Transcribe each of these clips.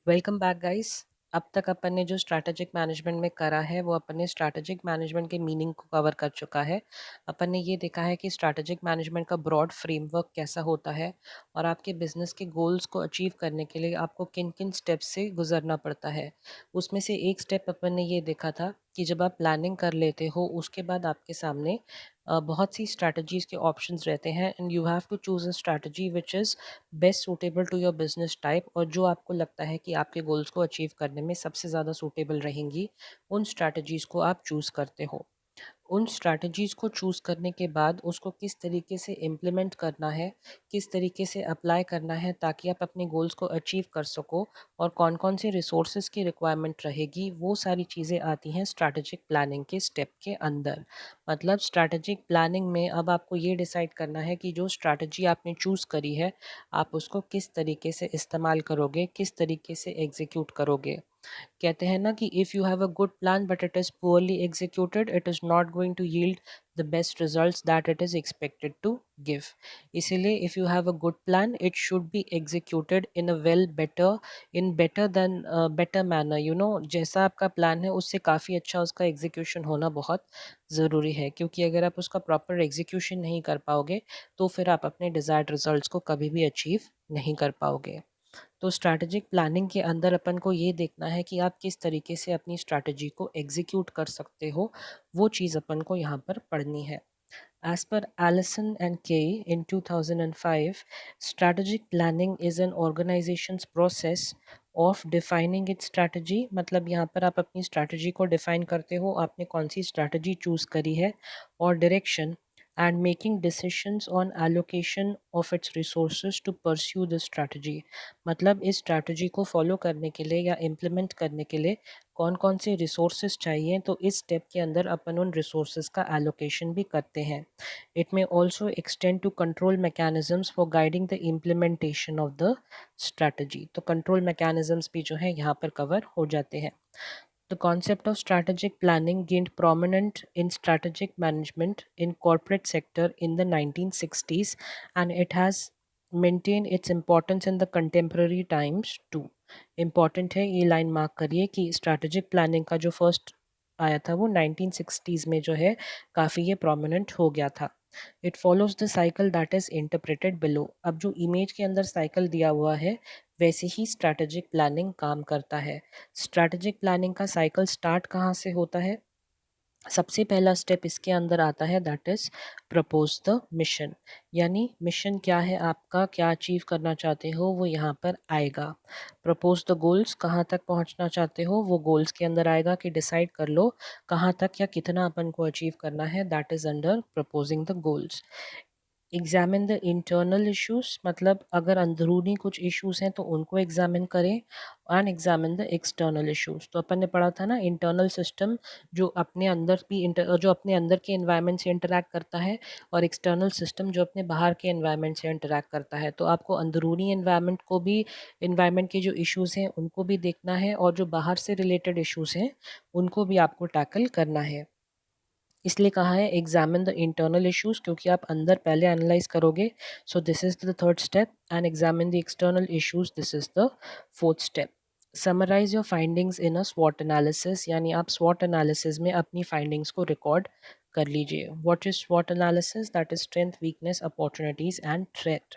Welcome back guys. अब तक अपन ने जो स्ट्रैटेजिक मैनेजमेंट में करा है वो अपन ने स्ट्रैटेजिक मैनेजमेंट के मीनिंग को कवर कर चुका है। अपन ने ये देखा है कि स्ट्रैटेजिक मैनेजमेंट का ब्रॉड फ्रेमवर्क कैसा होता है और आपके बिजनेस के गोल्स को अचीव करने के लिए आपको किन किन स्टेप्स से गुजरना पड़ता है। उसमें से एक स्टेप अपन ने ये देखा था कि जब आप प्लानिंग कर लेते हो उसके बाद आपके सामने बहुत सी स्ट्रैटेजीज के ऑप्शंस रहते हैं and you have to choose a strategy which is best suitable to your business type और जो आपको लगता है कि आपके गोल्स को अचीव करने में सबसे ज़्यादा सूटेबल रहेंगी, उन स्ट्रैटेजीज़ को आप चूज़ करते हो। उन स्ट्रैटेजीज़ को चूज़ करने के बाद उसको किस तरीके से इम्प्लीमेंट करना है, किस तरीके से अप्लाई करना है ताकि आप अपने गोल्स को अचीव कर सको और कौन-कौन से रिसोर्सेज़ की रिक्वायरमेंट रहेगी, वो सारी चीज़ें आती हैं स्ट्रैटेजिक प्लानिंग के स्टेप के अंदर। मतलब स्ट्रैटेजिक प्लानिंग में अब आपको ये डिसाइड करना है कि जो स्ट्रैटेजी आपने चूज़ करी है, आप उसको किस तरीके से इस्तेमाल करोगे, किस तरीके से एग्ज़ीक्यूट करोगे। कहते हैं ना कि if you have a good plan but it is poorly executed it is not going to yield the best results that it is expected to give. इसीलिए if you have a good plan it should be executed in a well better in better than better manner. जैसा आपका plan है उससे काफ़ी अच्छा उसका execution होना बहुत ज़रूरी है, क्योंकि अगर आप उसका प्रॉपर एग्जीक्यूशन नहीं कर पाओगे तो फिर आप अपने डिज़ायर्ड रिजल्ट्स को कभी भी अचीव नहीं कर पाओगे। तो स्ट्रैटेजिक प्लानिंग के अंदर अपन को ये देखना है कि आप किस तरीके से अपनी स्ट्रैटेजी को एग्जीक्यूट कर सकते हो, वो चीज़ अपन को यहाँ पर पढ़नी है। As per Allison and Kay in 2005, strategic planning is an organization's process of defining its strategy। मतलब यहाँ पर आप अपनी स्ट्रैटेजी को डिफाइन करते हो, आपने कौन सी स्ट्रैटेजी चूज़ करी है, और direction and making decisions on allocation of its resources to pursue the strategy। मतलब इस स्ट्रैटेजी को फॉलो करने के लिए या इम्प्लीमेंट करने के लिए कौन कौन से रिसोर्सेज चाहिए, तो इस स्टेप के अंदर अपन उन रिसोर्सेज का एलोकेशन भी करते हैं। It may also extend to control mechanisms for guiding the implementation of the strategy. तो कंट्रोल मैकेनिज्म्स भी जो है यहाँ पर कवर हो जाते हैं। The concept of strategic planning gained prominence in strategic management in corporate sector in the 1960s, and it has maintained its importance in the contemporary times too। Important है, ये लाइन मार्क करिए कि strategic planning का जो first आया था वो 1960s में जो है काफ़ी ये प्रोमिनेंट हो गया था। It follows the cycle that is interpreted below. अब जो इमेज के अंदर साइकिल दिया हुआ है वैसे ही स्ट्रैटेजिक प्लानिंग काम करता है। स्ट्रैटेजिक प्लानिंग का साइकिल स्टार्ट कहाँ से होता है? सबसे पहला स्टेप इसके अंदर आता है that is propose the mission. यानी मिशन क्या है आपका, क्या अचीव करना चाहते हो, वो यहाँ पर आएगा। प्रपोज द गोल्स, कहाँ तक पहुँचना चाहते हो वो गोल्स के अंदर आएगा कि डिसाइड कर लो कहाँ तक या कितना अपन को अचीव करना है, that is under proposing the goals. Examine the internal issues, मतलब अगर अंदरूनी कुछ इश्यूज हैं तो उनको एग्जामिन करें। And examine the external issues, तो अपन ने पढ़ा था ना इंटरनल सिस्टम जो अपने अंदर भी जो अपने अंदर के एनवायरनमेंट से इंटरैक्ट करता है, और एक्सटर्नल सिस्टम जो अपने बाहर के एनवायरनमेंट से इंटरैक्ट करता है। तो आपको अंदरूनी एनवायरनमेंट को भी, एनवायरनमेंट के जो इश्यूज हैं उनको भी देखना है, और जो बाहर से रिलेटेड इश्यूज हैं उनको भी आपको टैकल करना है। इसलिए कहा है एग्जामिन द इंटरनल इश्यूज, क्योंकि आप अंदर पहले एनालाइज करोगे। So this is the third step, and examine the external issues, this is the fourth step. Summarise your findings in a स्वॉट एनालिसिस, यानी आप स्वॉट एनालिसिस में अपनी फाइंडिंग्स को रिकॉर्ड कर लीजिए। व्हाट इज स्वॉट analysis? That is strength, weakness, opportunities and threat.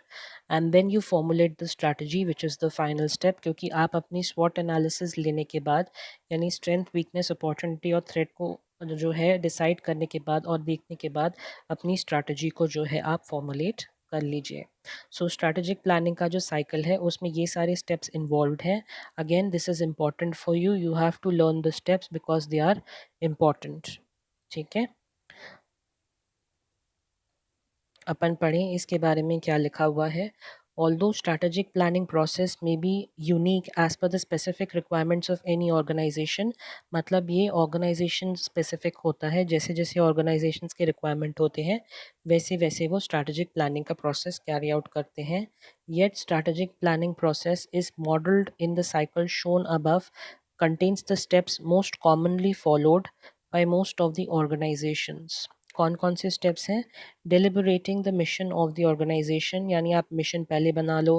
And then you formulate the strategy which is the final step, क्योंकि आप अपनी स्वॉट एनालिसिस लेने के बाद, यानी स्ट्रेंथ, वीकनेस, अपॉर्चुनिटी और थ्रेट को जो है डिसाइड करने के बाद और देखने के बाद अपनी स्ट्रैटेजी को जो है आप फॉर्मुलेट कर लीजिए। सो स्ट्रैटेजिक प्लानिंग का जो साइकिल है उसमें ये सारे स्टेप्स इन्वॉल्व हैं। Again this is important for you, you have to learn the steps because they are important. ठीक है, अपन पढ़ें इसके बारे में क्या लिखा हुआ है। Although strategic planning process may be unique as per the specific requirements of any organization, मतलब ये organization specific होता है, जैसे जैसे organizations के requirement होते हैं वैसे वैसे वो strategic planning का process carry out करते हैं। Yet strategic planning process is modeled in the cycle shown above, contains the steps most commonly followed by most of the organizations। कौन कौन से स्टेप्स हैं? Deliberating the mission of the organisation, यानी आप mission पहले बना लो।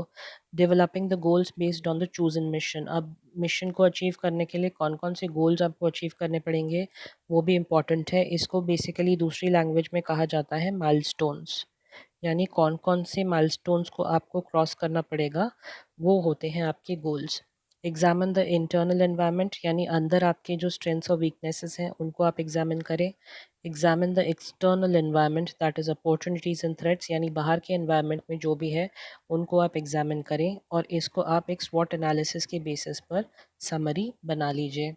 Developing the goals based on the chosen mission, अब मिशन को अचीव करने के लिए कौन कौन से गोल्स आपको अचीव करने पड़ेंगे वो भी इम्पॉर्टेंट है। इसको बेसिकली दूसरी लैंग्वेज में कहा जाता है माइलस्टोन्स, यानी कौन कौन से माइलस्टोन्स को आपको क्रॉस करना पड़ेगा वो होते हैं आपके goals. Examine the internal environment, यानी अंदर आपके जो स्ट्रेंथ्स और वीकनेसेस हैं उनको आप एग्जामिन करें। Examine the external environment that is opportunities and threats, यानी बाहर के एनवायरनमेंट में जो भी है उनको आप एग्जामिन करें और इसको आप एक स्वॉट एनालिसिस के बेसिस पर समरी बना लीजिए।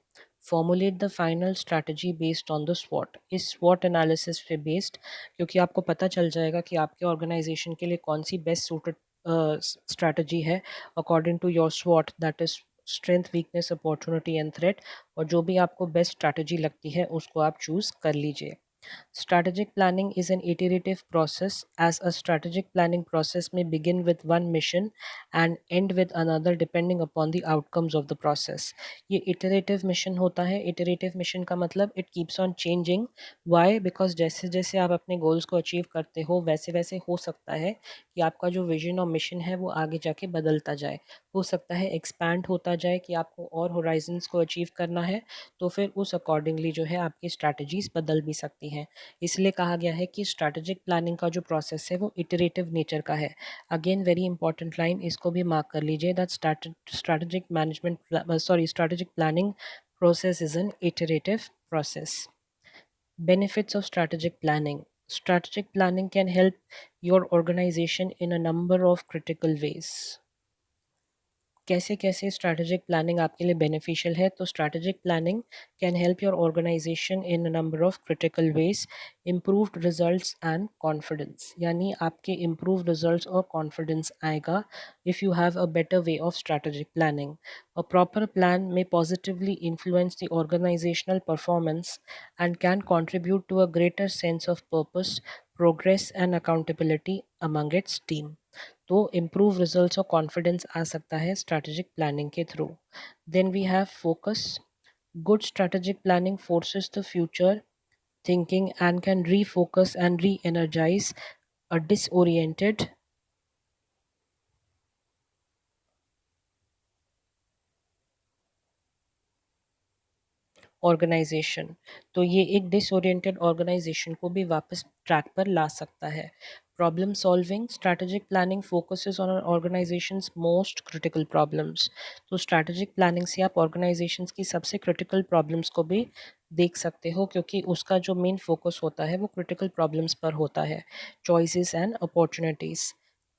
Formulate the final strategy based on the स्वॉट, इस स्वॉट एनालिसिस पे बेस्ड, क्योंकि आपको पता चल जाएगा कि आपके ऑर्गेनाइजेशन के लिए कौन सी बेस्ट सूटेड स्ट्रैटेजी है अकॉर्डिंग टू योर स्वॉट, that is strength, weakness, opportunity and threat, और जो भी आपको बेस्ट स्ट्रैटेजी लगती है उसको आप चूज़ कर लीजिए। Strategic planning is an iterative process, as a strategic planning process may begin with one mission and end with another depending upon the outcomes of the process. ये iterative mission होता है। iterative mission का मतलब it keeps on changing. Why? Because जैसे जैसे आप अपने goals को achieve करते हो वैसे वैसे हो सकता है कि आपका जो vision और mission है वो आगे जाके बदलता जाए, हो सकता है expand होता जाए कि आपको और horizons को achieve करना है, तो फिर उस accordingly जो है आपकी strategies बदल भी सकती हैं। इसलिए कहा गया है कि स्ट्रैटेजिक प्लानिंग का जो प्रोसेस है वो इटरेटिव नेचर का है। अगेन वेरी इंपॉर्टेंट लाइन, इसको भी मार्क कर लीजिए, that strategic planning process is an iterative process. Benefits of strategic planning. Strategic planning can help your organization in a number of critical ways. कैसे कैसे strategic planning आपके लिए beneficial है? तो strategic planning can help your organisation in a number of critical ways. Improved results and confidence, यानी आपके improve results और confidence आएगा if you have a better way of strategic planning. A proper plan में positively influence the organisational performance and can contribute to a greater sense of purpose, progress and accountability among its team. तो improve results और confidence आ सकता है strategic planning के थ्रू। Then we have focus. Good strategic planning forces the future thinking and can refocus and re-energize a disoriented organisation. तो ये एक डिसोरिएंटेड ऑर्गेनाइजेशन को भी वापस ट्रैक पर ला सकता है। Problem solving. Strategic planning focuses on organisations most critical problems. तो स्ट्रैटेजिक प्लानिंग से आप ऑर्गेनाइजेशंस की सबसे क्रिटिकल प्रॉब्लम्स को भी देख सकते हो, क्योंकि उसका जो मेन फोकस होता है वो क्रिटिकल प्रॉब्लम्स पर होता है। Choices and opportunities.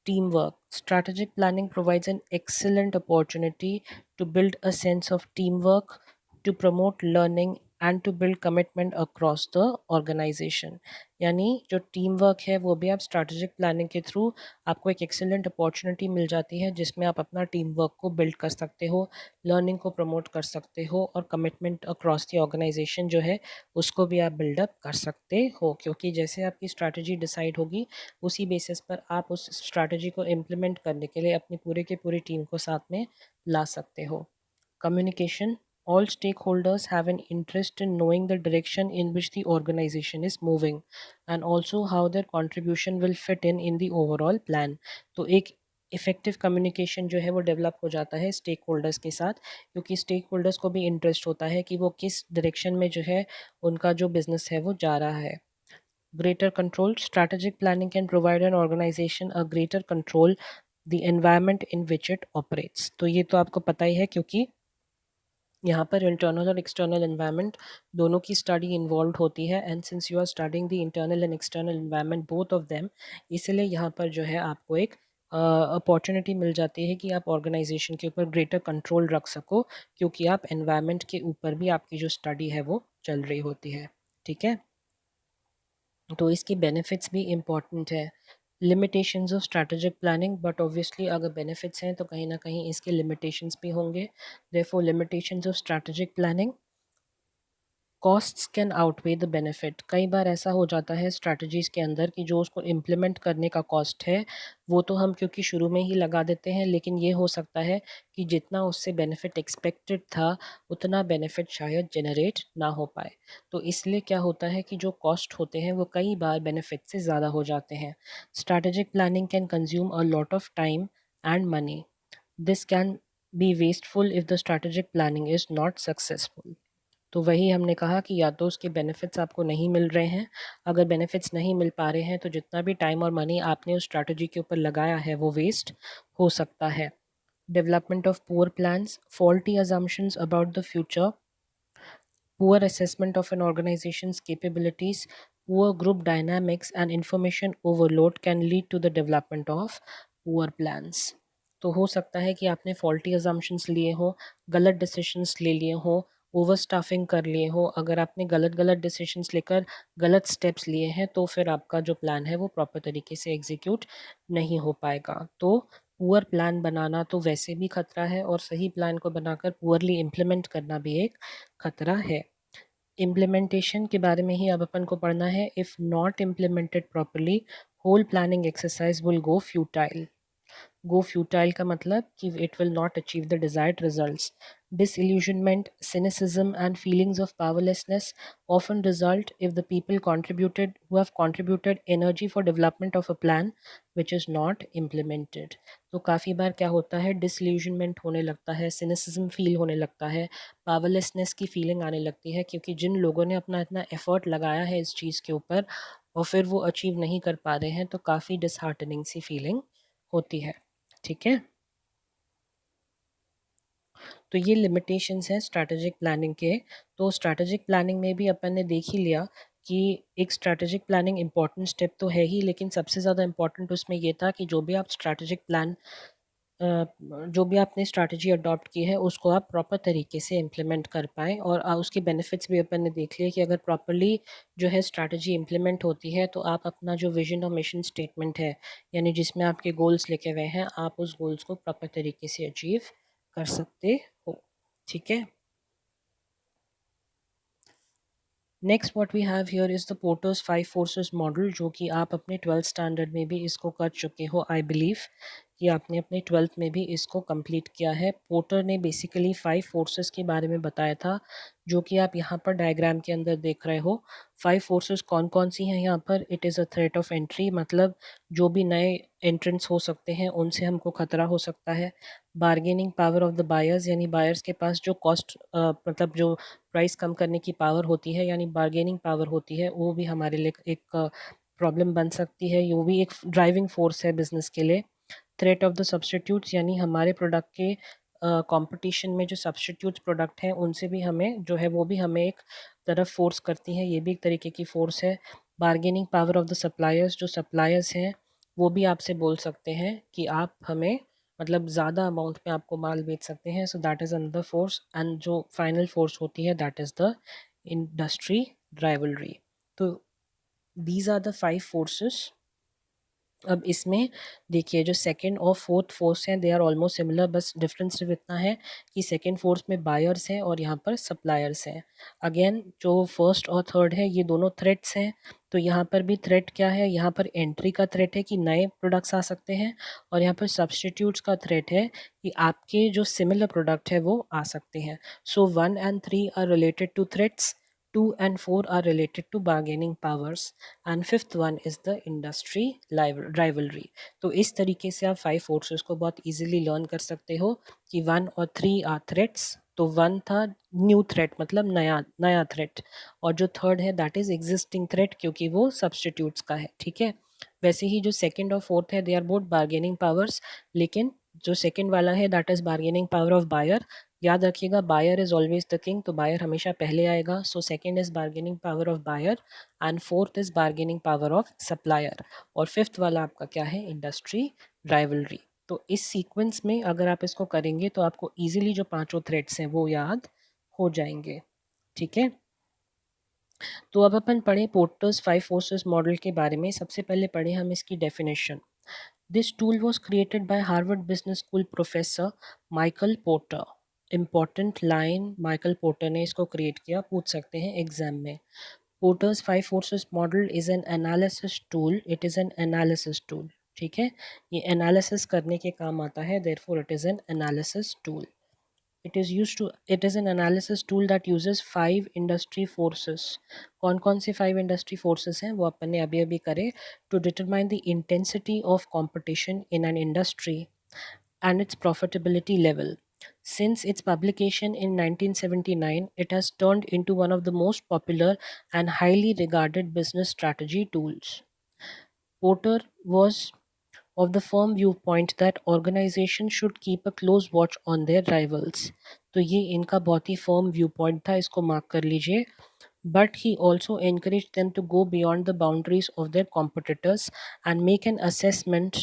Teamwork. Strategic planning provides an excellent opportunity to build a sense of teamwork, to promote learning and to build commitment across the organization. यानी जो टीम वर्क है वो भी आप स्ट्रैटेजिक प्लानिंग के थ्रू आपको एक excellent opportunity मिल जाती है जिसमें आप अपना टीम वर्क को बिल्ड कर सकते हो, लर्निंग को प्रमोट कर सकते हो और कमिटमेंट अक्रॉस द ऑर्गेनाइजेशन जो है उसको भी आप बिल्डअप कर सकते हो, क्योंकि जैसे आपकी स्ट्रैटेजी डिसाइड होगी उसी बेसिस पर आप उस स्ट्रैटेजी को इम्प्लीमेंट करने के लिए अपनी पूरे की पूरी टीम को साथ में ला सकते हो। Communication. All stakeholders have an interest in knowing the direction in which the organization is moving and also how their contribution will fit in the overall plan. तो एक इफ़ेक्टिव कम्युनिकेशन जो है वो डेवलप हो जाता है स्टेक होल्डर्स के साथ, क्योंकि स्टेक होल्डर्स को भी इंटरेस्ट होता है कि वो किस डायरेक्शन में जो है उनका जो बिजनेस है वो जा रहा है। Greater control. Strategic planning can provide an organization a greater control the environment in which it operates. तो ये तो आपको पता ही है, क्योंकि यहाँ पर इंटरनल और एक्सटर्नल एनवायरनमेंट दोनों की स्टडी इन्वॉल्व होती है, and since you are studying the internal and external environment both of them, इसलिए यहाँ पर जो है आपको एक अपॉर्चुनिटी मिल जाती है कि आप ऑर्गेनाइजेशन के ऊपर ग्रेटर कंट्रोल रख सको, क्योंकि आप एनवायरनमेंट के ऊपर भी आपकी जो स्टडी है वो चल रही होती है। ठीक है, तो इसकी बेनिफिट्स भी इम्पॉर्टेंट है। Limitations of strategic planning, but obviously अगर बेनिफिट्स हैं तो कहीं ना कहीं इसके लिमिटेशंस भी होंगे। Therefore limitations of strategic planning. Costs can outweigh the benefit. कई बार ऐसा हो जाता है स्ट्रैटेजीज़ के अंदर कि जो उसको इम्प्लीमेंट करने का कॉस्ट है वो तो हम क्योंकि शुरू में ही लगा देते हैं, लेकिन ये हो सकता है कि जितना उससे बेनिफिट एक्सपेक्टेड था उतना बेनिफिट शायद जनरेट ना हो पाए। तो इसलिए क्या होता है कि जो कॉस्ट होते हैं वो कई बार बेनिफिट से ज़्यादा हो जाते हैं। Strategic planning can consume a lot of time and money. This can be wasteful if the strategic planning is not successful. तो वही हमने कहा कि या तो उसके बेनिफिट्स आपको नहीं मिल रहे हैं, अगर बेनिफिट्स नहीं मिल पा रहे हैं तो जितना भी टाइम और मनी आपने उस स्ट्रैटेजी के ऊपर लगाया है वो वेस्ट हो सकता है। Development of poor plans, faulty assumptions about the future, poor assessment of an organization's capabilities, poor group dynamics, and information overload can lead to the development of poor plans. तो हो सकता है कि आपने फॉल्टी assumptions लिए हो, गलत decisions ले लिए हो, ओवर स्टाफिंग कर लिए हो। अगर आपने गलत गलत डिसीशंस लेकर गलत स्टेप्स लिए हैं तो फिर आपका जो प्लान है वो प्रॉपर तरीके से एग्जीक्यूट नहीं हो पाएगा। तो पुअर प्लान बनाना तो वैसे भी खतरा है और सही प्लान को बनाकर पुअरली इम्प्लीमेंट करना भी एक खतरा है। इम्प्लीमेंटेशन के बारे में ही अब अपन को पढ़ना है। If not implemented properly, whole planning exercise will go futile. Go futile का मतलब कि it will not achieve the desired results. Disillusionment, cynicism, and feelings of powerlessness often result if the people contributed who have contributed energy for development of a plan which is not implemented. तो काफ़ी बार क्या होता है, disillusionment होने लगता है, cynicism feel होने लगता है, पावरलेसनेस की फीलिंग आने लगती है, क्योंकि जिन लोगों ने अपना इतना एफर्ट लगाया है इस चीज़ के ऊपर और फिर वो अचीव नहीं कर पा रहे हैं तो काफ़ी डिसहार्टनिंग सी फीलिंग होती है। ठीक है, तो ये लिमिटेशंस हैं स्ट्रैटेजिक प्लानिंग के। तो स्ट्रैटेजिक प्लानिंग में भी अपन ने देख ही लिया कि एक स्ट्रैटेजिक प्लानिंग इंपॉर्टेंट स्टेप तो है ही, लेकिन सबसे ज़्यादा इंपॉर्टेंट उसमें ये था कि जो भी आप स्ट्रैटेजिक प्लान जो भी आपने स्ट्रैटेजी अडॉप्ट की है उसको आप प्रॉपर तरीके से इम्प्लीमेंट कर पाएँ। और उसके बेनिफिट्स भी अपन ने देख लिए कि अगर प्रॉपरली जो है स्ट्रैटेजी इम्प्लीमेंट होती है तो आप अपना जो विजन और मिशन स्टेटमेंट है, यानी जिसमें आपके गोल्स लिखे हुए हैं, आप उस गोल्स को प्रॉपर तरीके से अचीव कर सकते हो। ठीक है, next what we have here is the Porter's 5 forces model, जो कि आप अपने 12th स्टैंडर्ड में भी इसको कर चुके हो। आई बिलीव कि आपने अपने 12th में भी इसको कंप्लीट किया है। पोर्टर ने बेसिकली 5 फोर्सेस के बारे में बताया था, जो कि आप यहाँ पर डायग्राम के अंदर देख रहे हो। 5 फोर्सेस कौन कौन सी हैं यहाँ पर? It is a threat of entry, मतलब जो भी नए एंट्रेंट्स हो सकते हैं उनसे हमको खतरा हो सकता है। Bargaining power of the buyers, यानी बायर्स के पास जो कॉस्ट मतलब जो प्राइस कम करने की पावर होती है, यानी बार्गेनिंग पावर होती है, वो भी हमारे लिए एक प्रॉब्लम बन सकती है। वो भी एक ड्राइविंग फोर्स है बिजनेस के लिए। थ्रेट ऑफ द सब्सटीट्यूट्स, यानी हमारे प्रोडक्ट के कंपटीशन में जो सब्सटीट्यूट्स प्रोडक्ट हैं उनसे भी हमें जो है वो भी हमें एक तरफ फोर्स करती हैं, ये भी एक तरीके की फोर्स है। Bargaining power of the suppliers, जो सप्लायर्स हैं वो भी आपसे बोल सकते हैं कि आप हमें मतलब ज़्यादा अमाउंट में आपको माल बेच सकते हैं। सो that is another force. And जो फाइनल फोर्स होती है that is the industry rivalry. तो दीज आर द 5 फोर्सेस। अब इसमें देखिए जो सेकंड और फोर्थ फोर्स हैं दे आर ऑलमोस्ट सिमिलर, बस डिफरेंस सिर्फ इतना है कि सेकंड फोर्स में बायर्स हैं और यहाँ पर सप्लायर्स हैं। अगेन जो फर्स्ट और थर्ड है ये दोनों थ्रेट्स हैं। तो यहाँ पर भी थ्रेट क्या है, यहाँ पर एंट्री का थ्रेट है कि नए प्रोडक्ट्स आ सकते हैं, और यहाँ पर सब्सटीट्यूट्स का थ्रेट है कि आपके जो सिमिलर प्रोडक्ट है वो आ सकते हैं। So 1 and 3 are related to threats, 2 and 4 are related to bargaining powers, and fifth one is the industry rivalry. तो इस तरीके से आप 5 फोर्सेस को बहुत इजीली लर्न कर सकते हो कि 1 और 3 आर थ्रेट्स। तो 1 था न्यू थ्रेट, मतलब नया नया थ्रेट, और जो थर्ड है दैट इज एग्जिस्टिंग थ्रेट, क्योंकि वो सब्सटीट्यूट्स का है। ठीक है, वैसे ही जो सेकंड और फोर्थ है they are both bargaining powers, लेकिन जो सेकंड वाला है that is bargaining power of buyer. याद रखिएगा buyer is always the king, तो बायर हमेशा पहले आएगा। So second is bargaining power of buyer and fourth is bargaining power of supplier, और फिफ्थ वाला आपका क्या है, इंडस्ट्री राइवलरी। तो इस सीक्वेंस में अगर आप इसको करेंगे तो आपको इजीली जो पांचों थ्रेड्स हैं वो याद हो जाएंगे। ठीक है, तो अब अपन पढ़े पोर्टर्स 5 फोर्सेस मॉडल के बारे में। सबसे पहले पढ़े हम इसकी definition. This tool was created by Harvard business school professor Michael porter. Important line Michael porter ने इसको क्रिएट किया, पूछ सकते हैं एग्जाम में। Porters 5 forces model is an analysis tool, it is an analysis tool. ठीक है, ये एनालिसिस करने के काम आता है, therefore it is an analysis tool. It is an analysis tool that uses 5 industry forces। कौन कौन से 5 industry forces हैं वो अपन ने अभी अभी करे। To determine the intensity of competition in an industry and its profitability level. Since its publication in 1979, it has turned into one of the most popular and highly regarded business strategy tools. Porter was of the firm viewpoint that organizations should keep a close watch on their rivals। तो ये इनका बहुत ही firm viewpoint था, इसको mark कर लीजिए। But he also encouraged them to go beyond the boundaries of their competitors and make an assessment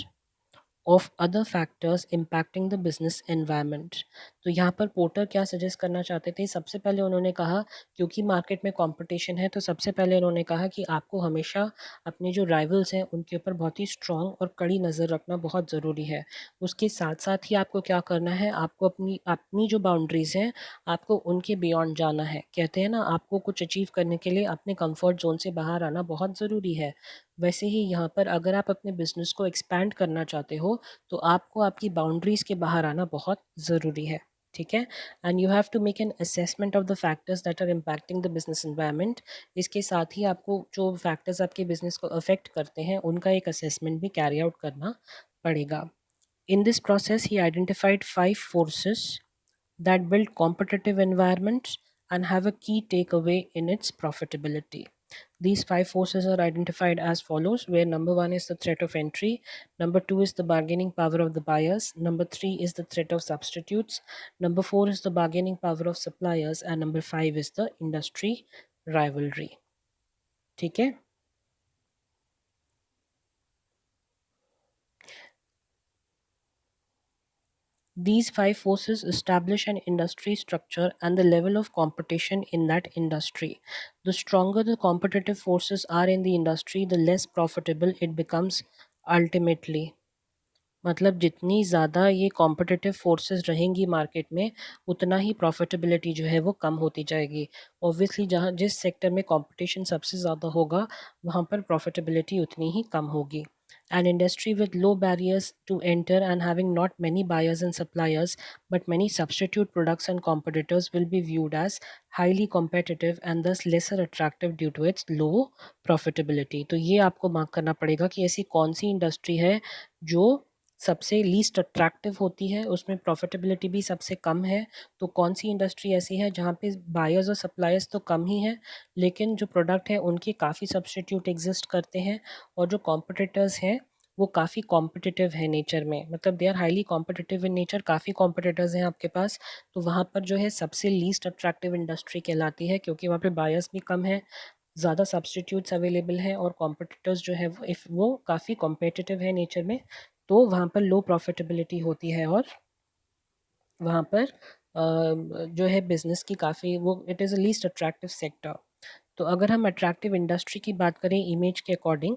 of other factors impacting the business environment. तो यहाँ पर पोर्टर क्या सजेस्ट करना चाहते थे, सबसे पहले उन्होंने कहा क्योंकि मार्केट में कंपटीशन है तो सबसे पहले उन्होंने कहा कि आपको हमेशा अपने जो राइवल्स हैं उनके ऊपर बहुत ही स्ट्रॉन्ग और कड़ी नज़र रखना बहुत ज़रूरी है। उसके साथ साथ ही आपको क्या करना है, आपको अपनी अपनी जो बाउंड्रीज़ हैं आपको उनके बियॉन्ड जाना है। कहते हैं ना, आपको कुछ अचीव करने के लिए अपने कंफर्ट जोन से बाहर आना बहुत ज़रूरी है। वैसे ही यहाँ पर अगर आप अपने बिजनेस को एक्सपैंड करना चाहते हो तो आपको आपकी बाउंड्रीज के बाहर आना बहुत ज़रूरी है। ठीक है, and you have to make an assessment of the factors that are impacting the business environment. इसके साथ ही आपको जो फैक्टर्स आपके बिजनेस को अफेक्ट करते हैं उनका एक असेसमेंट भी कैरी आउट करना पड़ेगा। In this process he identified 5 forces that build competitive environments and have a key takeaway in its profitability. These 5 forces are identified as follows, where number one is the threat of entry, number two is the bargaining power of the buyers, number three is the threat of substitutes, number four is the bargaining power of suppliers, and number five is the industry rivalry। ठीक है, these 5 forces establish an industry structure and the level of competition in that industry. The stronger the competitive forces are in the industry, the less profitable it becomes ultimately। मतलब जितनी ज़्यादा ये competitive forces रहेंगी market में उतना ही profitability जो है वो कम होती जाएगी। ऑब्वियसली जहाँ जिस सेक्टर में कंपटीशन सबसे ज़्यादा होगा वहाँ पर प्रॉफिटेबिलिटी उतनी ही कम होगी। An industry with low barriers to enter and having not many buyers and suppliers but many substitute products and competitors will be viewed as highly competitive and thus lesser attractive due to its low profitability। तो ये आपको mark करना पड़ेगा कि ऐसी कौन सी industry है जो सबसे लीस्ट अट्रैक्टिव होती है, उसमें प्रॉफिटेबिलिटी भी सबसे कम है। तो कौन सी इंडस्ट्री ऐसी है जहाँ पे बायर्स और सप्लायर्स तो कम ही हैं लेकिन जो प्रोडक्ट है उनके काफ़ी सब्स्टिट्यूट एग्जिस्ट करते हैं और जो कॉम्पिटिटर्स हैं वो काफ़ी कॉम्पिटिटिव है नेचर में, मतलब they are highly competitive in nature, काफ़ी कॉम्पिटिटर्स हैं आपके पास। तो वहाँ पर जो है सबसे लीस्ट अट्रैक्टिव इंडस्ट्री कहलाती है क्योंकि वहाँ पे बायर्स भी कम है, ज़्यादा सब्स्टिट्यूट्स अवेलेबल हैं और कॉम्पिटिटर्स जो है वो इफ़ वो काफ़ी कॉम्पिटिटिव है नेचर में, तो वहाँ पर लो प्रॉफिटेबिलिटी होती है और वहाँ पर जो है बिज़नेस की काफ़ी वो it is a least attractive sector. तो अगर हम अट्रैक्टिव इंडस्ट्री की बात करें इमेज के अकॉर्डिंग,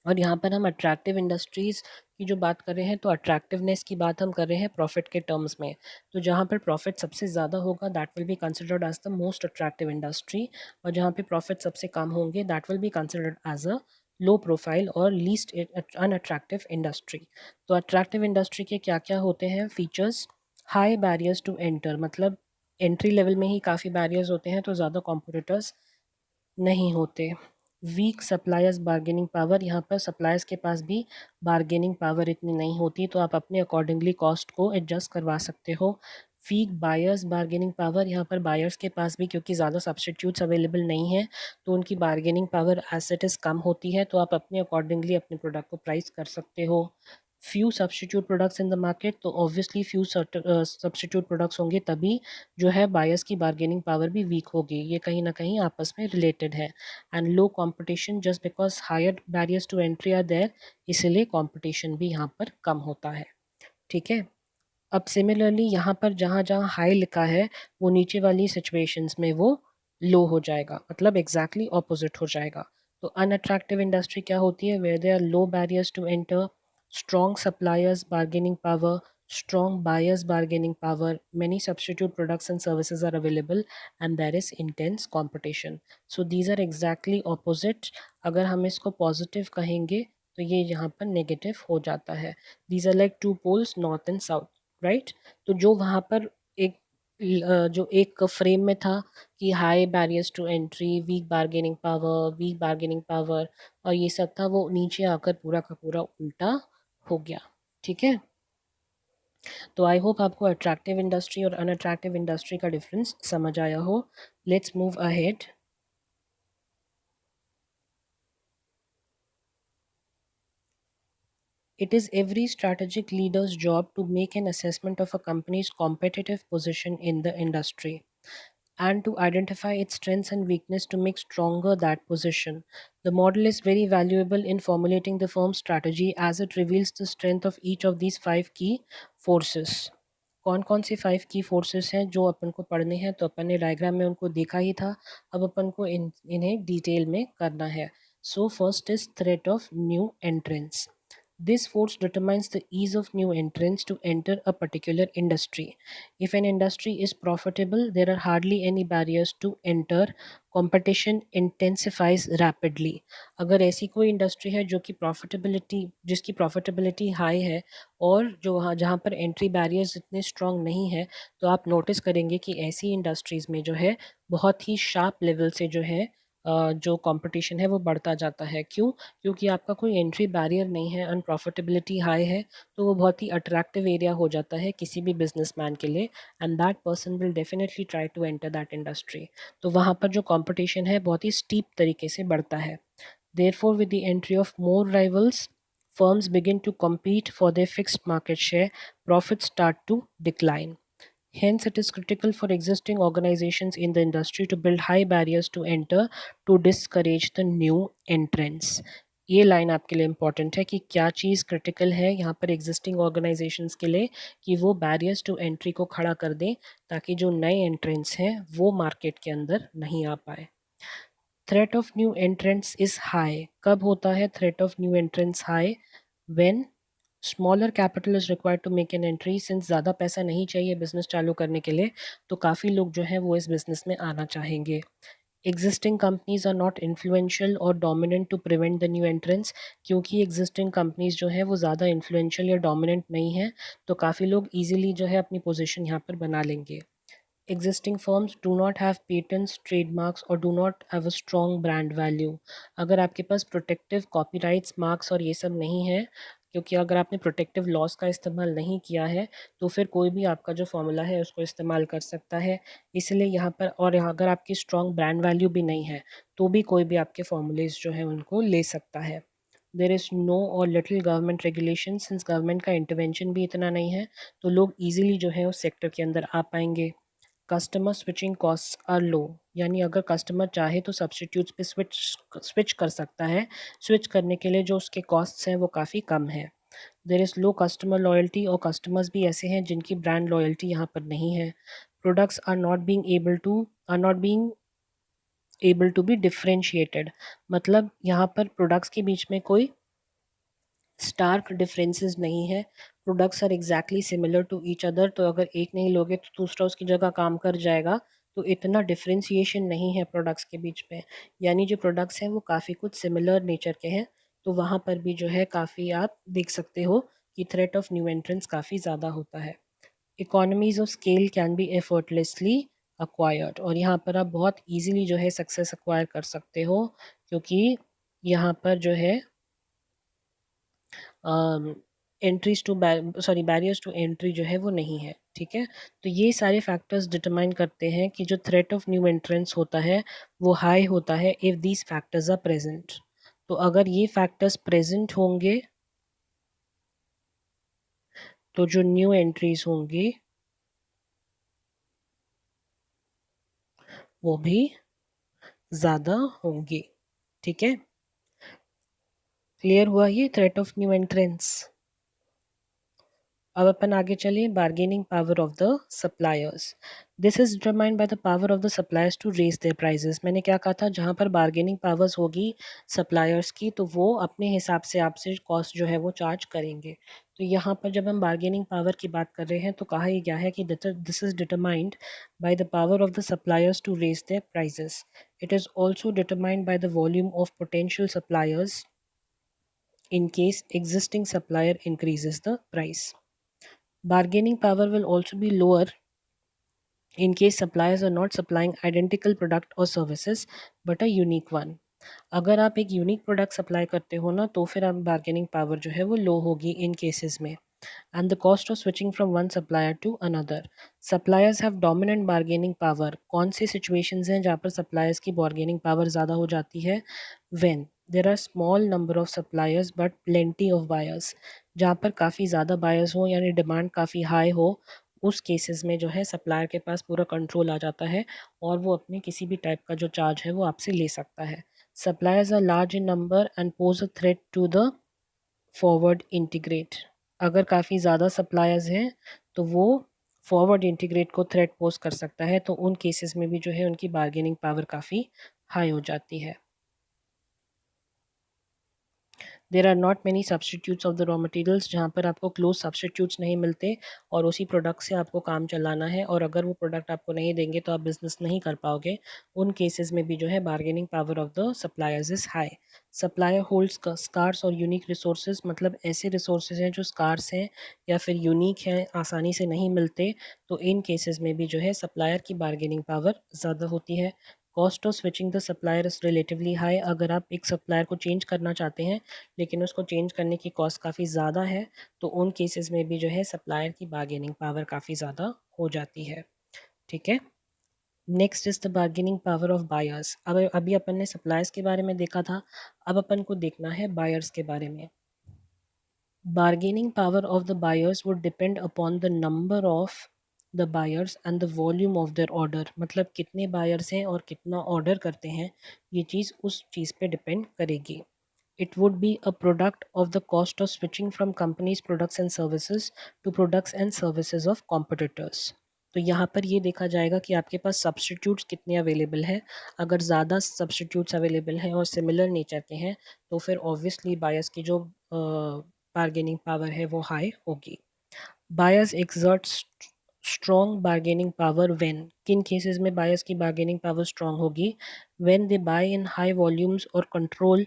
और यहाँ पर हम अट्रैक्टिव इंडस्ट्रीज़ की जो बात कर रहे हैं तो अट्रैक्टिवनेस की बात हम कर रहे हैं प्रॉफिट के टर्म्स में। तो जहाँ पर प्रॉफिट सबसे ज़्यादा होगा that will be considered as the most attractive industry, और जहाँ पे प्रॉफिट सबसे कम होंगे that will be considered as a low profile और लीस्ट अनअट्रैक्टिव इंडस्ट्री। तो अट्रैक्टिव इंडस्ट्री के क्या क्या होते हैं features, high barriers to enter, मतलब एंट्री लेवल में ही काफ़ी बैरियर्स होते हैं तो ज़्यादा कॉम्पिटिटर्स नहीं होते। वीक सप्लायर्स बार्गेनिंग पावर, यहाँ पर सप्लायर्स के पास भी बार्गेनिंग पावर इतनी नहीं होती तो आप अपने अकॉर्डिंगली कॉस्ट को एडजस्ट करवा सकते हो। वीक बायर्स बार्गेनिंग पावर, यहाँ पर बायर्स के पास भी क्योंकि ज़्यादा सब्सटीट्यूट्स अवेलेबल नहीं है तो उनकी bargaining power as it is कम होती है, तो आप अपने अकॉर्डिंगली अपने प्रोडक्ट को प्राइस कर सकते हो। Few substitute products in the market, तो ऑब्वियसली फ्यू सब्सटीट्यूट प्रोडक्ट्स होंगे तभी जो है बायर्स की बार्गेनिंग पावर भी वीक होगी, ये कहीं ना कहीं आपस में रिलेटेड है। And low competition just because higher barriers to entry are there, इसलिए कंपटीशन भी यहाँ पर कम होता है। ठीक है, अब सिमिलरली यहाँ पर जहाँ जहाँ हाई लिखा है वो नीचे वाली सिचुएशंस में वो लो हो जाएगा, मतलब एग्जैक्टली ऑपोजिट हो जाएगा। तो अनअट्रैक्टिव इंडस्ट्री क्या होती है, where they are low barriers to enter, strong suppliers bargaining power, strong buyers bargaining power, many substitute products and services are available, and there is intense competition. So these are exactly opposite. अगर हम इसको positive कहेंगे तो ये यहाँ पर negative हो जाता है. These are like two poles, north and south, right? तो जो वहाँ पर एक जो एक फ्रेम में था कि high barriers to entry, weak bargaining power और ये सब था, वो नीचे आकर पूरा का पूरा उल्टा हो गया. ठीक है, तो आई होप आपको अट्रैक्टिव इंडस्ट्री और अनअट्रैक्टिव इंडस्ट्री का डिफरेंस समझ आया हो. Let's move ahead. It is every strategic leader's job to make an assessment of a company's competitive position in the industry and to identify its strengths and weakness to make stronger that position. The model is very valuable in formulating the firm's strategy as it reveals the strength of each of these five key forces. कौन कौन सी five की forces हैं जो अपन को पढ़ने हैं, तो अपन ने डायग्राम में उनको देखा ही था. अब अपन को इन्हें डिटेल में करना है. So first is threat of new entrance. This force determines the ease of new entrants to enter a particular industry. If an industry is profitable, there are hardly any barriers to enter. Competition intensifies rapidly. अगर ऐसी कोई industry है जो कि profitability जिसकी profitability high है और जो वहाँ जहाँ पर एंट्री बैरियर्स इतने स्ट्रॉन्ग नहीं है, तो आप नोटिस करेंगे कि ऐसी इंडस्ट्रीज़ में जो है बहुत ही शार्प लेवल से जो है जो कंपटीशन है वो बढ़ता जाता है. क्यों? क्योंकि आपका कोई एंट्री बैरियर नहीं है, अनप्रॉफिटेबिलिटी हाई है, तो वो बहुत ही अट्रैक्टिव एरिया हो जाता है किसी भी बिजनेसमैन के लिए, and that person will definitely try to enter that industry. तो वहाँ पर जो कंपटीशन है बहुत ही स्टीप तरीके से बढ़ता है. Therefore with the entry of more rivals, firms begin to compete for their fixed market share, profits start to decline. Hence, it is critical for existing organizations in the industry to build high barriers to enter to discourage the new entrants. ये line आपके लिए important है कि क्या चीज़ critical है यहाँ पर existing organisations के लिए कि वो बैरियर्स टू एंट्री को खड़ा कर दें ताकि जो नए एंट्रेंट्स हैं वो मार्केट के अंदर नहीं आ पाए. Threat of new entrants is high. कब होता है threat of new entrants high? When smaller capital is required to make an entry. Since ज़्यादा पैसा नहीं चाहिए बिजनेस चालू करने के लिए, तो काफ़ी लोग जो हैं वो इस बिज़नेस में आना चाहेंगे. Existing companies are not influential और dominant to prevent the new entrance. क्योंकि एग्जिस्टिंग कंपनीज जो है वो ज़्यादा इन्फ्लुएंशियल या डोमिनेंट नहीं है, तो काफ़ी लोग ईजिली जो है अपनी पोजीशन यहाँ पर बना लेंगे. Existing firms do not have patents, trademarks or do not have a strong brand value. अगर आपके पास प्रोटेक्टिव कॉपीराइट्स, मार्क्स और ये सब नहीं है, क्योंकि अगर आपने प्रोटेक्टिव लॉस का इस्तेमाल नहीं किया है तो फिर कोई भी आपका जो फॉर्मूला है उसको इस्तेमाल कर सकता है. इसलिए यहाँ पर, और यहाँ अगर आपकी स्ट्रॉन्ग ब्रांड वैल्यू भी नहीं है तो भी कोई भी आपके फॉर्मूलेज जो है उनको ले सकता है. देर इज़ नो और little government regulation. Since government का इंटरवेंशन भी इतना नहीं है तो लोग ईजिली जो है उस सेक्टर के अंदर आ पाएंगे. कस्टमर स्विचिंग कॉस्ट आर लो. यानी अगर कस्टमर चाहे तो सब्सटीट्यूट्स पे स्विच कर सकता है. स्विच करने के लिए जो उसके कॉस्ट्स हैं वो काफ़ी कम है. There is low customer loyalty. और कस्टमर्स भी ऐसे हैं जिनकी ब्रांड लॉयल्टी यहाँ पर नहीं है. Products are not being able to be differentiated. मतलब यहाँ पर प्रोडक्ट्स के बीच में कोई स्टार्क डिफरेंसेस नहीं है. Products are exactly similar to each other. तो अगर एक नहीं लोगे तो दूसरा उसकी जगह काम कर जाएगा. तो इतना डिफरेंशिएशन नहीं है प्रोडक्ट्स के बीच में. यानी जो प्रोडक्ट्स हैं वो काफ़ी कुछ सिमिलर नेचर के हैं. तो वहाँ पर भी जो है काफ़ी आप देख सकते हो कि थ्रेट ऑफ न्यू एंट्रेंस काफ़ी ज़्यादा होता है. Economies of scale can be effortlessly acquired. और यहाँ पर आप बहुत ईजिली जो है सक्सेस अक्वायर कर सकते हो, क्योंकि यहाँ पर जो है entries to barriers to entry जो है वो नहीं है. ठीक है, तो ये सारे फैक्टर्स डिटरमाइन करते हैं कि जो थ्रेट ऑफ न्यू एंट्रेंस होता है वो हाई होता है if these factors are present. तो अगर ये फैक्टर्स प्रेजेंट होंगे तो जो न्यू एंट्रीज होंगी वो भी ज़्यादा होंगी. ठीक है, क्लियर हुआ ये थ्रेट ऑफ न्यू एंट्रेंस. अब अपन आगे चले. Bargaining power of the suppliers. This is determined by the power of the suppliers to raise their prices. मैंने क्या कहा था, जहाँ पर बार्गेनिंग पावर्स होगी सप्लायर्स की तो वो अपने हिसाब से आपसे कॉस्ट जो है वो चार्ज करेंगे. तो यहाँ पर जब हम बार्गेनिंग पावर की बात कर रहे हैं तो कहा ही गया है कि this is determined by the power of the suppliers to raise their prices. It is also determined by the volume of potential suppliers in case existing supplier increases the price. Bargaining power will also be lower in case suppliers are not supplying identical product or services but a unique one. अगर आप एक unique product supply करते हो ना तो फिर आप bargaining power जो है वो लो होगी इन केसेस में. And the cost of switching from one supplier to another. Suppliers have dominant bargaining power. कौन सी situations हैं जहाँ पर suppliers की bargaining power ज़्यादा हो जाती है? When there are small number of suppliers but plenty of buyers. जहाँ पर काफ़ी ज़्यादा buyers हो यानी डिमांड काफ़ी हाई हो, उस केसेस में जो है सप्लायर के पास पूरा कंट्रोल आ जाता है और वो अपने किसी भी टाइप का जो चार्ज है वो आपसे ले सकता है. Suppliers are large in number and pose a threat to the forward integrate. अगर काफ़ी ज़्यादा सप्लायर्स हैं तो वो फॉरवर्ड इंटीग्रेट को थ्रेट पोज कर सकता है, तो उन केसेस में भी जो है उनकी बार्गेनिंग पावर काफ़ी हाई हो जाती है. There are not many substitutes of the raw materials, जहाँ पर आपको क्लोज सब्सटीट्यूट्स नहीं मिलते और उसी प्रोडक्ट से आपको काम चलाना है और अगर वो प्रोडक्ट आपको नहीं देंगे तो आप बिज़नेस नहीं कर पाओगे. उन केसेस में भी जो है bargaining power of the suppliers is high. Supplier holds scarce और यूनिक रिसोर्सेज, मतलब ऐसे रिसोर्सेज हैं जो स्कार्स हैं या फिर यूनिक हैं, आसानी से नहीं मिलते, तो इन केसेस में भी जो है सप्लायर की बार्गेनिंग पावर ज़्यादा होती है. Cost of switching the supplier is relatively high. अगर आप एक सप्लायर को चेंज करना चाहते हैं लेकिन उसको चेंज करने की कॉस्ट काफ़ी ज़्यादा है, तो उन केसेस में भी जो है सप्लायर की बार्गेनिंग पावर काफ़ी ज़्यादा हो जाती है. ठीक है. Next is the bargaining power of buyers. अब अभी अपन ने सप्लायर्स के बारे में देखा था, अब अपन को देखना है बायर्स के बारे में. Bargaining power of the buyers would depend upon the number of the buyers and the volume of their order. मतलब कितने buyers हैं और कितना order करते हैं, ये चीज़ उस चीज़ पे depend करेगी. It would be a product of the cost of switching from companies products and services to products and services of competitors. तो यहाँ पर ये देखा जाएगा कि आपके पास सब्सटीट्यूट्स कितने अवेलेबल हैं. अगर ज़्यादा सब्सटीट्यूट्स अवेलेबल हैं और सिमिलर नेचर के हैं तो फिर ऑब्वियसली बायर्स की जो बार्गेनिंग पावर है वो हाई होगी. Buyers exert strong bargaining power when, किन केसेस में बायर्स की बार्गेनिंग पावर स्ट्रॉन्ग होगी? When they buy in high volumes और control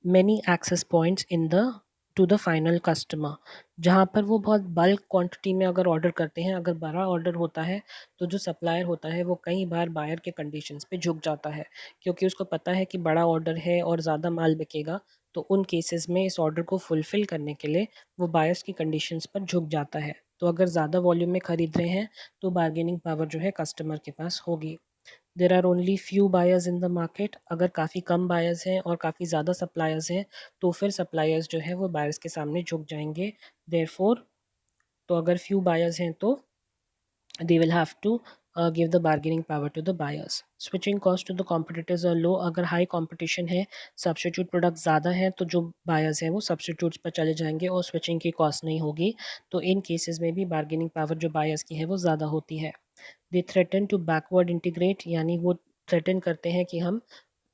many access points in the to the final customer. जहाँ पर वो बहुत बल्क क्वांटिटी में अगर ऑर्डर करते हैं, अगर बड़ा ऑर्डर होता है तो जो सप्लायर होता है वो कई बार बायर के कंडीशंस पे झुक जाता है क्योंकि उसको पता है कि बड़ा ऑर्डर है और ज़्यादा माल बिकेगा. तो उन केसेस में इस ऑर्डर को फुलफ़िल करने के लिए वो बायर्स की कंडीशंस पर झुक जाता है. तो अगर ज़्यादा वॉल्यूम में ख़रीद रहे हैं तो बार्गेनिंग पावर जो है कस्टमर के पास होगी. There are only few buyers in the market. अगर काफ़ी कम बायर्स हैं और काफ़ी ज़्यादा सप्लायर्स हैं तो फिर सप्लायर्स जो है वो बायर्स के सामने झुक जाएंगे. देयरफॉर तो अगर फ्यू बायर्स हैं तो they will have to give the bargaining power to the buyers. Switching cost to the competitors are low. अगर हाई कंपटीशन है, सब्स्टिट्यूट प्रोडक्ट ज़्यादा हैं तो जो बायर्स हैं वो सब्स्टिट्यूट्स पर चले जाएंगे और स्विचिंग की कॉस्ट नहीं होगी. तो इन केसेस में भी बार्गेनिंग पावर जो बायर्स की है वो ज़्यादा होती है. They threaten to backward integrate, यानी वो थ्रेटन करते हैं कि हम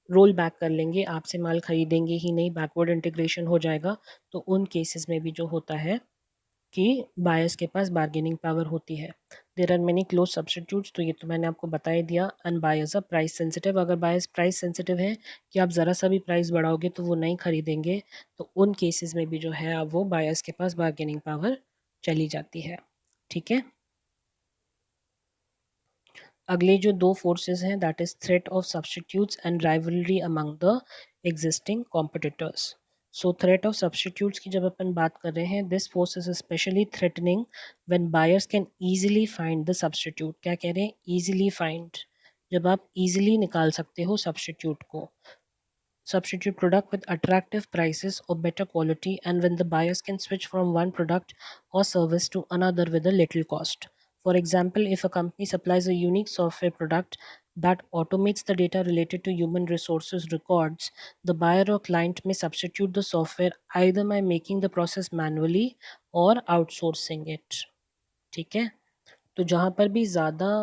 रोल बैक कर लेंगे, आपसे माल खरीदेंगे ही नहीं, बैकवर्ड इंटीग्रेशन हो जाएगा. तो उन केसेस में भी जो होता है कि बायर्स के पास बार्गेनिंग पावर होती है. There are many close substitutes, तो ये तो मैंने आपको बता ही दिया. And buyers are price sensitive. अगर बायर्स प्राइस सेंसिटिव हैं कि आप ज़रा सा भी प्राइस बढ़ाओगे तो वो नहीं खरीदेंगे, तो उन केसेस में भी जो है अब वो बायर्स के पास बार्गेनिंग पावर चली जाती है. ठीक है. अगले जो दो फोर्सेस हैं that is threat of substitutes and rivalry among the existing competitors. So threat of substitutes की जब अपन बात कर रहे हैं, this force is specially threatening when buyers can easily find the substitute. क्या कह रहे हैं? Easily find. जब आप ईजिली निकाल सकते हो सब्सटीट्यूट को. Substitute product with attractive prices or better quality, and when the buyers can switch from one product or service to another with a little cost. For example, if a company supplies a unique software product that automates the data related to human resources records, the buyer or client may substitute the software either by making the process manually or outsourcing it. ठीक है. तो जहाँ पर भी ज़्यादा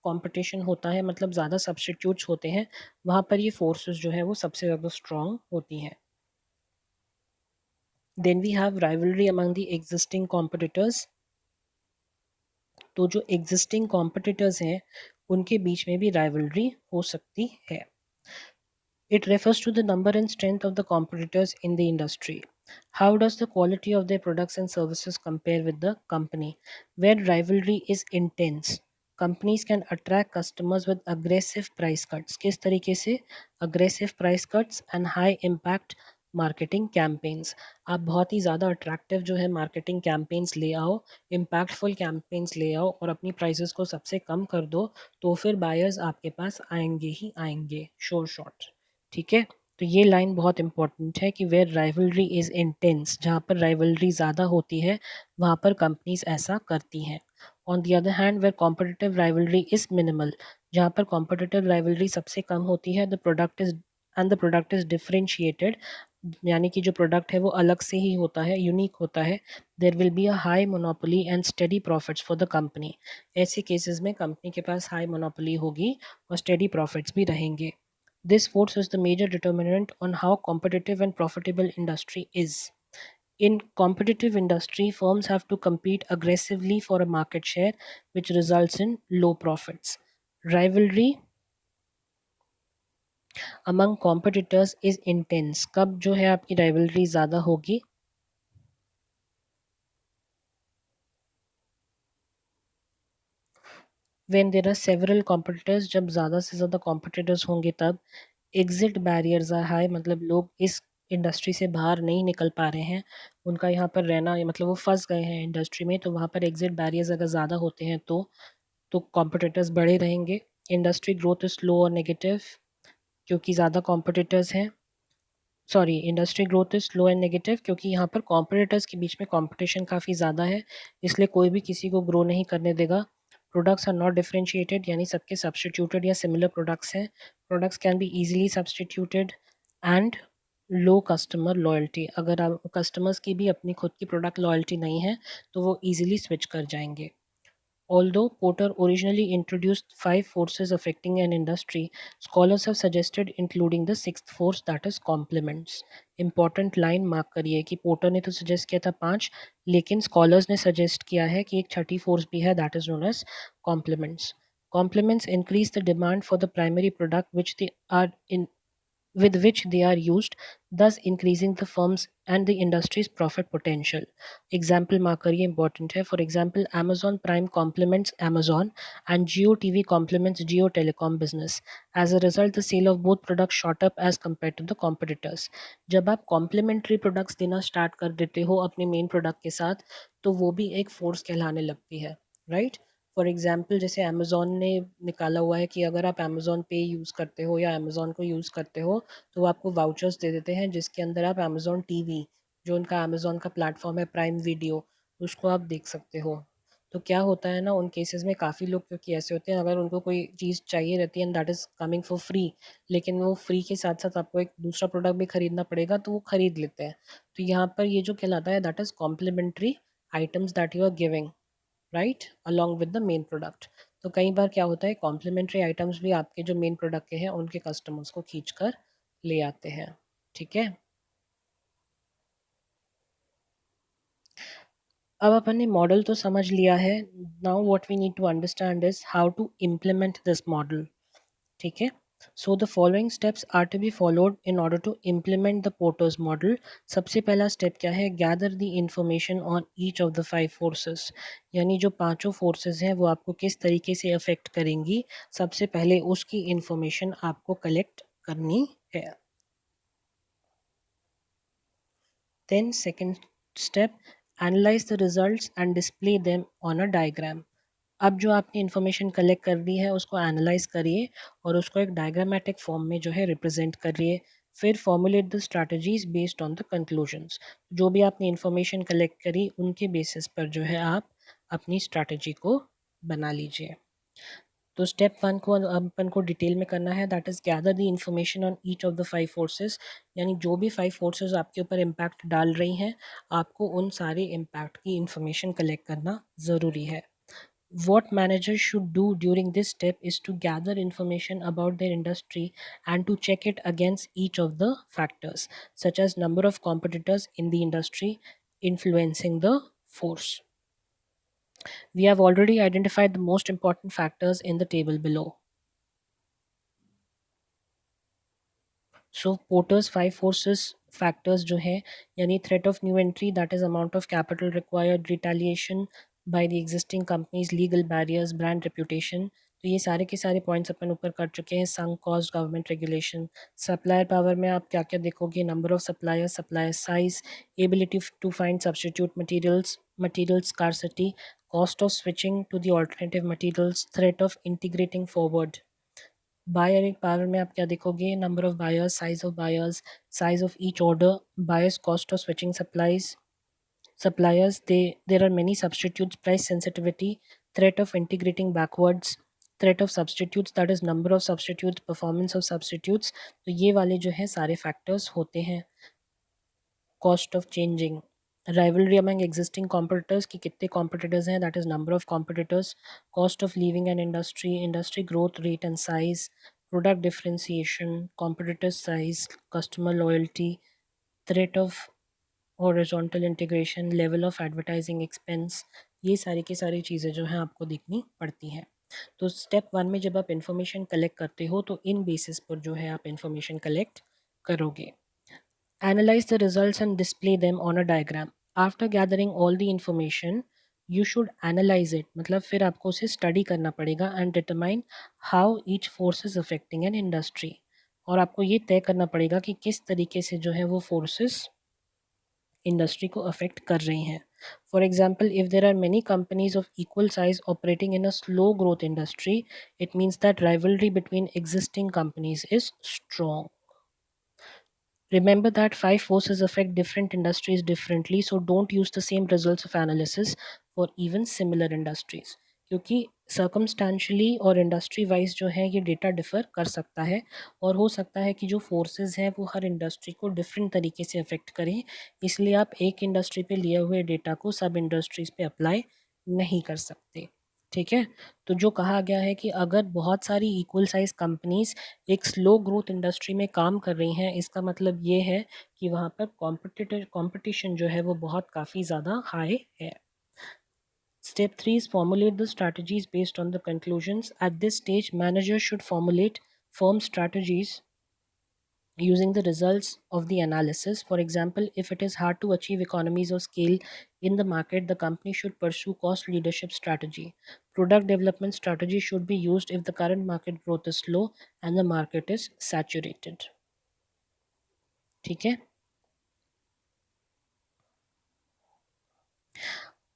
competition होता है, मतलब ज़्यादा सब्स्टिट्यूट्स होते हैं, वहाँ पर ये फोर्सेस जो है वो सबसे ज़्यादा स्ट्रॉन्ग होती हैं. Then we have rivalry among the existing competitors. तो जो एग्जिस्टिंग कॉम्पिटिटर्स हैं उनके बीच में भी राइवलरी हो सकती है। It refers to the number and strength of the competitors in the industry. How does the quality of their products and services compare with the company? Where rivalry is intense, companies can attract customers with aggressive price cuts. किस तरीके से? Aggressive price cuts and high impact marketing campaigns. आप बहुत ही ज़्यादा attractive जो है marketing campaigns ले आओ, इम्पैक्टफुल कैंपेन्स ले आओ और अपनी प्राइसेस को सबसे कम कर दो, तो फिर बायर्स आपके पास आएंगे ही आएंगे, श्योर शॉट। ठीक है, तो ये लाइन बहुत इंपॉर्टेंट है कि वेयर राइवलरी इज़ इंटेंस, जहाँ पर राइवलरी ज़्यादा होती है वहाँ पर कंपनीज ऐसा करती हैं। On the other hand where competitive rivalry is minimal, जहाँ पर कॉम्पिटिटिव राइवलरी सबसे कम होती है, द प्रोडक्ट इज़ डिफरेंशिएटेड, यानी कि जो प्रोडक्ट है वो अलग से ही होता है, यूनिक होता है, there will be a high monopoly and study profits for the company. ऐसे केसेस में कंपनी के पास हाई मोनोपोली होगी और स्टडी प्रॉफिट्स भी रहेंगे। This force is the major determinant on how competitive and profitable industry is. In competitive industry, firms have to compete aggressively for a market share, which results in low profits. Rivalry among competitors is intense. कब जो है आपकी rivalry ज़्यादा होगी? When there are several competitors, जब ज़्यादा से ज़्यादा competitors होंगे तब एग्जिट बैरियर्स आर हाई, मतलब लोग इस इंडस्ट्री से बाहर नहीं निकल पा रहे हैं, उनका यहाँ पर रहना मतलब वो फंस गए हैं इंडस्ट्री में, तो वहाँ पर एग्जिट बैरियर्स अगर ज़्यादा होते हैं तो कॉम्पिटिटर्स बड़े रहेंगे। इंडस्ट्री ग्रोथ इज स्लो और नेगेटिव, क्योंकि ज़्यादा कॉम्पिटिटर्स हैं, sorry, industry growth is slow and negative क्योंकि यहाँ पर कॉम्पिटिटर्स के बीच में कंपटीशन काफ़ी ज़्यादा है, इसलिए कोई भी किसी को ग्रो नहीं करने देगा। प्रोडक्ट्स आर नॉट डिफरेंशिएटेड, यानी सबके सब्सटीट्यूटेड या सिमिलर प्रोडक्ट्स हैं। Products can be easily substituted and low customer loyalty, अगर आप कस्टमर्स की भी अपनी खुद की प्रोडक्ट लॉयल्टी नहीं है तो वो ईजिली स्विच कर जाएंगे। Although Porter originally introduced five forces affecting an industry, scholars have suggested including the sixth force, that is complements. Important line mark करिए कि पोर्टर ने तो सजेस्ट किया था पांच, लेकिन स्कॉलर्स ने सजेस्ट किया है कि एक छठी फोर्स भी है, that is known as complements. Complements increase the demand for the primary product which they are in with which they are used, thus increasing the firm's and the industry's profit potential. Example mark करिए, important है. For example, Amazon Prime complements Amazon and Jio TV complements Jio Telecom business. As a result, the sale of both products shot up as compared to the competitors. जब आप complementary products देना start कर देते हो अपने main product के साथ, तो वो भी एक force कहलाने लगती है, right? फॉर एग्ज़ाम्पल जैसे अमेज़ॉन ने निकाला हुआ है कि अगर आप अमेज़ॉन पे यूज़ करते हो या अमेज़ॉन को यूज़ करते हो तो वो आपको वाउचर्स दे देते हैं जिसके अंदर आप अमेज़ॉन टीवी, जो उनका अमेज़ॉन का प्लेटफॉर्म है प्राइम वीडियो, उसको आप देख सकते हो। तो क्या होता है ना, उन केसेस में काफ़ी लोग क्योंकि ऐसे होते हैं, अगर उनको कोई चीज़ चाहिए रहती है and that is coming for free, लेकिन वो फ्री के साथ साथ आपको एक दूसरा प्रोडक्ट भी खरीदना पड़ेगा तो वो खरीद लेते हैं। तो यहाँ पर ये जो कहलाता है that is complementary items that you are giving, right, along with the main product. तो कई बार क्या होता है, कॉम्प्लीमेंट्री आइटम्स भी आपके जो मेन प्रोडक्ट के हैं उनके कस्टमर्स को खींच कर ले आते हैं। ठीक है, अब अपन ने मॉडल तो समझ लिया है। Now what we need to understand is how to implement this model. ठीक है, so the following steps are to be followed in order to implement the Porter's model. सबसे पहला स्टेप क्या है? Gather the information on each of the five forces, यानी जो पांचों forces हैं वो आपको किस तरीके से अफेक्ट करेंगी, सबसे पहले उसकी इंफॉर्मेशन आपको कलेक्ट करनी है। Then second step, analyze the results and display them on a diagram. अब जो आपने इन्फॉर्मेशन कलेक्ट कर ली है उसको एनालाइज करिए और उसको एक डायग्रामेटिक फॉर्म में जो है रिप्रेजेंट करिए। फिर formulate the strategies based on the conclusions. जो भी आपने इन्फॉर्मेशन कलेक्ट करी उनके बेसिस पर जो है आप अपनी स्ट्रैटेजी को बना लीजिए। तो स्टेप वन को अपन को डिटेल में करना है, that is gather the information on each of the five forces, यानी जो भी फाइव फोर्सेस आपके ऊपर इम्पैक्ट डाल रही हैं आपको उन सारे इम्पैक्ट की इंफॉर्मेशन कलेक्ट करना ज़रूरी है। What managers should do during this step is to gather information about their industry and to check it against each of the factors, such as number of competitors in the industry influencing the force. We have already identified the most important factors in the table below. So Porter's five forces factors जो है यानी threat of new entry, that is amount of capital required, retaliation by the existing companies, legal barriers, brand reputation. तो ये सारे के सारे points अपन ऊपर कर चुके हैं. Sunk cost, government regulation. Supplier power में आप क्या क्या देखोगे? Number of supplier, supplier size, ability to find substitute materials, material scarcity, cost of switching to the alternative materials, threat of integrating forward. Buyer power में आप क्या देखोगे? Number of buyers, size of each order, buyers cost of switching suppliers, there are many substitutes, price sensitivity, threat of integrating backwards, threat of substitutes, that is number of substitutes, performance of substitutes. तो ये वाले जो है सारे factors होते हैं. Cost of changing, rivalry among existing competitors कि कितने competitors हैं, that is number of competitors. Cost of leaving an industry, industry growth rate and size, product differentiation, competitor size, customer loyalty, threat of horizontal integration, level of advertising expense. ये सारी की सारी चीज़ें जो हैं आपको देखनी पड़ती हैं. तो स्टेप वन में जब आप इंफॉर्मेशन कलेक्ट करते हो तो इन बेसिस पर जो है आप इंफॉर्मेशन कलेक्ट करोगे. Analyze the results and display them on a diagram. After gathering all the information, you should analyze it. मतलब फिर आपको उसे स्टडी करना पड़ेगा and determine how each force is affecting an industry. और आपको ये तय करना पड़ेगा कि किस तरीके से जो है वो forces इंडस्ट्री को अफेक्ट कर रही हैं. For example, if there are many companies of equal size operating in a slow growth industry, it means that rivalry between existing companies is strong. Remember that five forces affect different industries differently, so don't use the same results of analysis for even similar industries. क्योंकि सर्कमस्टांशली और industry wise जो है ये data differ कर सकता है और हो सकता है कि जो फोर्सेस हैं वो हर इंडस्ट्री को डिफरेंट तरीके से अफेक्ट करें. इसलिए आप एक इंडस्ट्री पे लिए हुए डेटा को सब इंडस्ट्रीज़ पे अप्लाई नहीं कर सकते. ठीक है. तो जो कहा गया है कि अगर बहुत सारी इक्वल साइज कंपनीज एक स्लो ग्रोथ इंडस्ट्री में काम कर रही हैं, इसका मतलब ये है कि वहाँ पर कंपटीशन जो है वो बहुत काफ़ी ज़्यादा हाई है. Step 3 is formulate the strategies based on the conclusions. At this stage, managers should formulate firm strategies using the results of the analysis. For example, if it is hard to achieve economies of scale in the market, the company should pursue cost leadership strategy. Product development strategy should be used if the current market growth is slow and the market is saturated. ठीक है.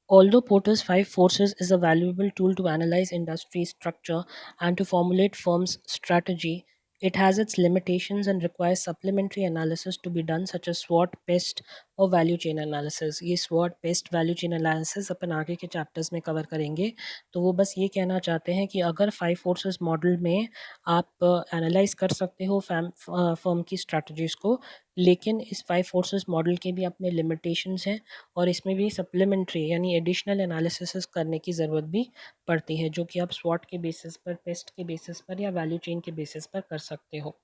Although Porter's Five Forces is a valuable tool to analyze industry structure and to formulate firms' strategy, it has its limitations and requires supplementary analysis to be done, such as SWOT, PEST और value chain analysis. ये SWOT, PEST, value chain analysis अपन आगे के chapters में cover करेंगे. तो वो बस ये कहना चाहते हैं कि अगर फाइव फोर्सेस मॉडल में आप एनालाइज कर सकते हो फर्म की स्ट्रैटेजीज़ को, लेकिन इस फाइव फोर्सेस मॉडल के भी अपने लिमिटेशंस हैं और इसमें भी सप्लीमेंट्री यानी एडिशनल एनालिसिस करने की ज़रूरत भी पड़ती है, जो कि आप स्वॉट के बेसिस पर, पेस्ट के बेसिस पर या वैल्यू चेन के बेसिस पर कर सकते हो.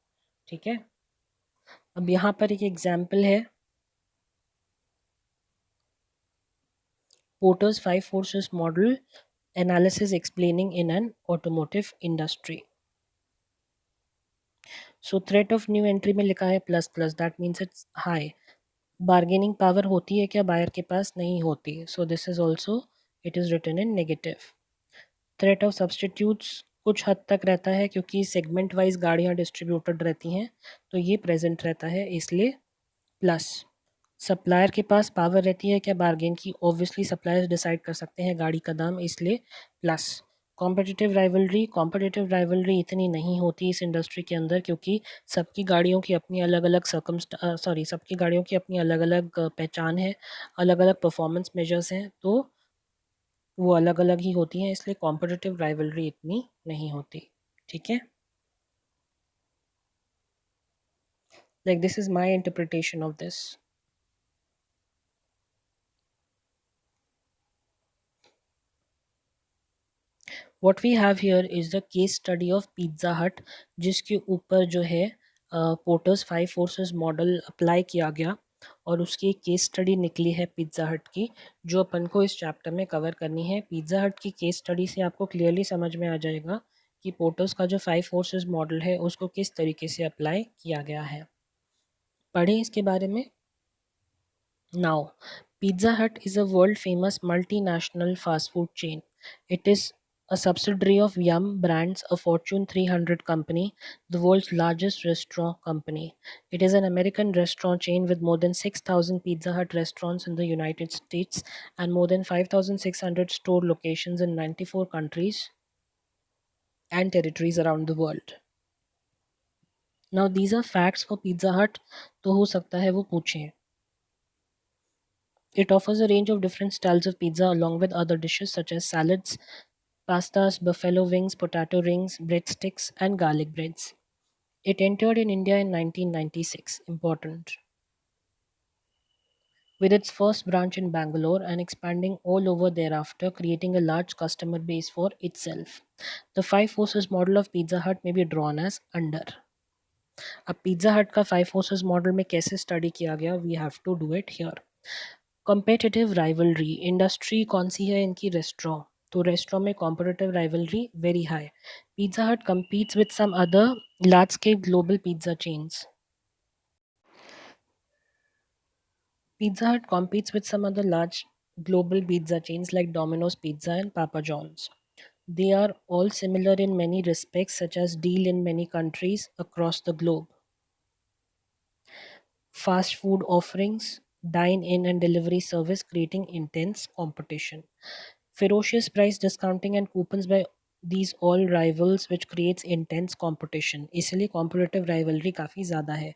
ठीक है. अब यहाँ पर एक एग्जाम्पल है Porter's five forces model analysis explaining in an automotive industry. So threat of new entry में लिखा है plus plus, that means it's high. Bargaining power होती है क्या? बायर के पास नहीं होती. So this is also it is written in negative. Threat of substitutes कुछ हद तक रहता है क्योंकि सेगमेंट वाइज गाड़ियाँ डिस्ट्रीब्यूटेड रहती हैं, तो ये प्रेजेंट रहता है, इसलिए प्लस. सप्लायर के पास पावर रहती है क्या बार्गेन की? ऑब्वियसली सप्लायर्स डिसाइड कर सकते हैं गाड़ी का दाम, इसलिए प्लस. कॉम्पिटिटिव राइवलरी इतनी नहीं होती इस इंडस्ट्री के अंदर क्योंकि सबकी गाड़ियों की अपनी अलग अलग सबकी गाड़ियों की अपनी अलग अलग पहचान है, अलग अलग परफॉर्मेंस मेजर्स हैं, तो वो अलग अलग ही होती हैं, इसलिए कॉम्पिटिटिव राइवलरी इतनी नहीं होती. ठीक है. Like this is my interpretation of this. What we have here is the case study of Pizza Hut, जिसके ऊपर जो है पोर्टर्स 5 फोर्सेस मॉडल अप्लाई किया गया और उसकी एक केस स्टडी निकली है पिज़्ज़ा हट की, जो अपन को इस चैप्टर में कवर करनी है। पिज़्ज़ा हट की केस स्टडी से आपको क्लियरली समझ में आ जाएगा कि पोर्टर्स का जो 5 फोर्सेस मॉडल है उसको किस तरीके से अप्लाई किया गया है। पढ़ें इसके बारे में। Now, Pizza Hut is a world famous multinational fast food chain. It is a subsidiary of Yum Brands, a Fortune 300 company, the world's largest restaurant company. It is an American restaurant chain with more than 6,000 Pizza Hut restaurants in the United States and more than 5,600 store locations in 94 countries and territories around the world. Now, these are facts for Pizza Hut, तो हो सकता है वो पूछें। It offers a range of different styles of pizza along with other dishes such as salads, pastas, buffalo wings, potato rings, breadsticks, and garlic breads. It entered in India in 1996, important, with its first branch in Bangalore and expanding all over thereafter, creating a large customer base for itself. The five forces model of Pizza Hut may be drawn as under. अब pizza हट का 5 forces model में कैसे study किया गया, we have to do it here. Competitive rivalry, industry कौन सी है इनकी, रेस्टोरेंट, तो रेस्टोरेंट में competitive rivalry very high. Pizza Hut competes with some other large scale global pizza chains. Pizza Hut competes with some other large global pizza chains like Domino's Pizza and Papa John's. They are all similar in many respects, such as deal in many countries across the globe. Fast food offerings, dine in and delivery service, creating intense competition. Ferocious price discounting and coupons by these all rivals which creates intense competition. इसलिए competitive rivalry काफ़ी ज़्यादा है.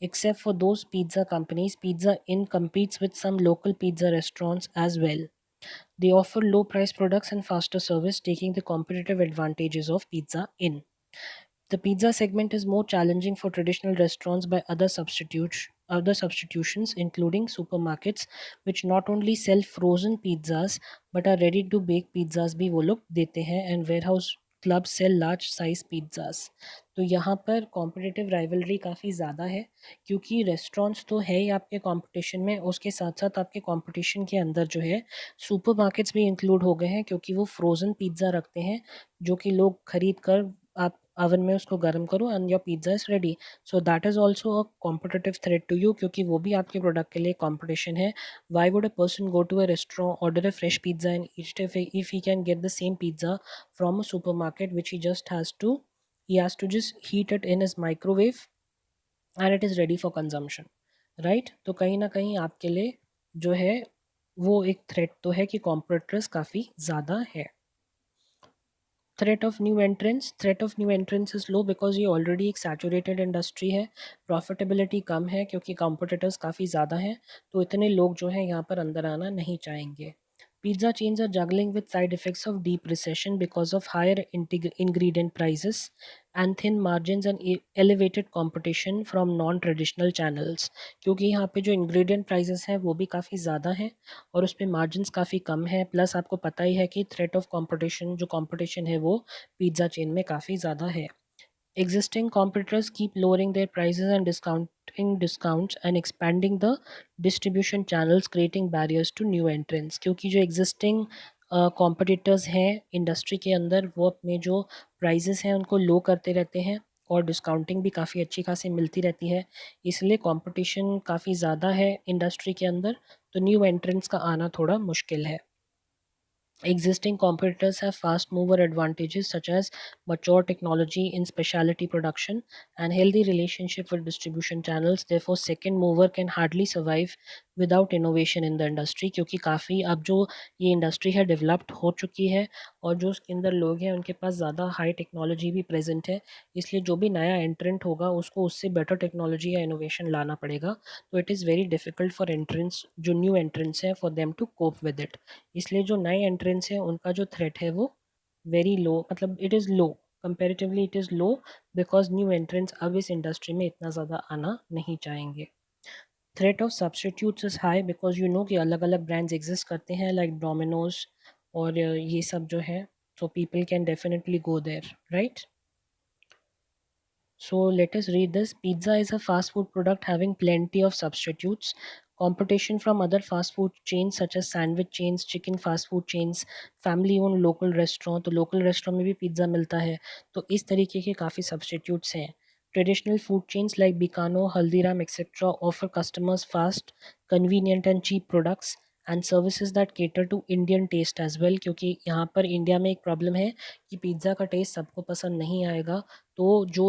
Except for those pizza companies, Pizza Inn competes with some local pizza restaurants as well. They offer low price products and faster service, taking the competitive advantages of Pizza Inn. The pizza segment is more challenging for traditional restaurants by other substitutions, including supermarkets, which not only sell frozen pizzas but are ready to bake pizzas भी वो लोग देते हैं, and warehouse clubs sell large size pizzas. तो यहाँ पर competitive rivalry काफ़ी ज़्यादा है, क्योंकि रेस्टोरेंट्स तो है ही आपके कंपटीशन में, उसके साथ साथ आपके कंपटीशन के अंदर जो है सुपरमार्केट्स भी इंक्लूड हो गए हैं, क्योंकि वो फ्रोज़न पिज़्ज़ा रखते हैं जो कि लोग खरीद कर आप ओवन में उसको गर्म करो and your pizza is ready. So that is also a competitive threat to you, क्योंकि वो भी आपके प्रोडक्ट के लिए कॉम्पिटिशन है। Why would a person go to a restaurant, order a fresh pizza and eat if he can get the same pizza from a supermarket which he has to just heat it in his microwave and it is ready for consumption, right? तो कहीं ना कहीं आपके लिए जो है वो एक थ्रेट तो है कि कॉम्पिटिटर्स काफ़ी ज़्यादा है। Threat of new entrance is low because ये ऑलरेडी एक सैचुरेटेड इंडस्ट्री है। प्रॉफिटेबिलिटी कम है क्योंकि कॉम्पिटिटर्स काफ़ी ज़्यादा हैं, तो इतने लोग जो हैं यहाँ पर अंदर आना नहीं चाहेंगे। Pizza chains are juggling with side effects of deep recession because of higher ingredient prices and thin margins and elevated competition from non-traditional channels, क्योंकि यहाँ पे जो ingredient prices हैं वो भी काफ़ी ज़्यादा हैं और उस पे margins काफ़ी कम है, प्लस आपको पता ही है कि threat of competition, जो competition है वो पिज़्ज़ा चेन में काफ़ी ज़्यादा है। Existing competitors keep lowering their prices and discounting discounts and expanding the distribution channels, creating barriers to new entrants, क्योंकि जो existing competitors हैं इंडस्ट्री के अंदर वो अपने जो प्राइजेस हैं उनको लो करते रहते हैं और डिस्काउंटिंग भी काफ़ी अच्छी खासी मिलती रहती है, इसलिए कंपटीशन काफ़ी ज़्यादा है इंडस्ट्री के अंदर, तो न्यू एंट्रेंट्स का आना थोड़ा मुश्किल है। Existing competitors have fast mover advantages such as mature technology in specialty production and healthy relationship with distribution channels. Therefore, second mover can hardly survive without innovation in the industry, क्योंकि काफ़ी अब जो ये इंडस्ट्री है developed हो चुकी है और जो उसके अंदर लोग हैं उनके पास ज़्यादा हाई टेक्नोलॉजी भी प्रेजेंट है, इसलिए जो भी नया एंट्रेंट होगा उसको उससे बेटर टेक्नोलॉजी या इनोवेशन लाना पड़ेगा। तो it is very difficult for entrance, जो न्यू एंट्रेंस है, for them to cope with it. इसलिए जो नए एंट्रेंस हैं उनका जो थ्रेट है वो वेरी लो, मतलब it is low, comparatively it is low, because new entrance अब इस इंडस्ट्री में इतना ज़्यादा आना नहीं चाहेंगे। Threat of substitutes is high because you know कि अलग अलग ब्रांड्स एग्जिस्ट करते हैं लाइक डोमिनोज और ये सब जो है, so people can definitely go there, right? So let us read this. Pizza is a fast food product having plenty of substitutes. Competition from other fast food chains such as sandwich chains, chicken fast food chains, family owned local restaurant, तो local restaurant में भी pizza मिलता है, तो इस तरीके के काफ़ी सब्सटीट्यूट्स हैं. Traditional food chains like Bicano, Haldiram, etc. offer customers fast, convenient and cheap products and services that cater to Indian taste as well, क्योंकि यहाँ पर इंडिया में एक प्रॉब्लम है कि पिज़्ज़ा का टेस्ट सबको पसंद नहीं आएगा. तो जो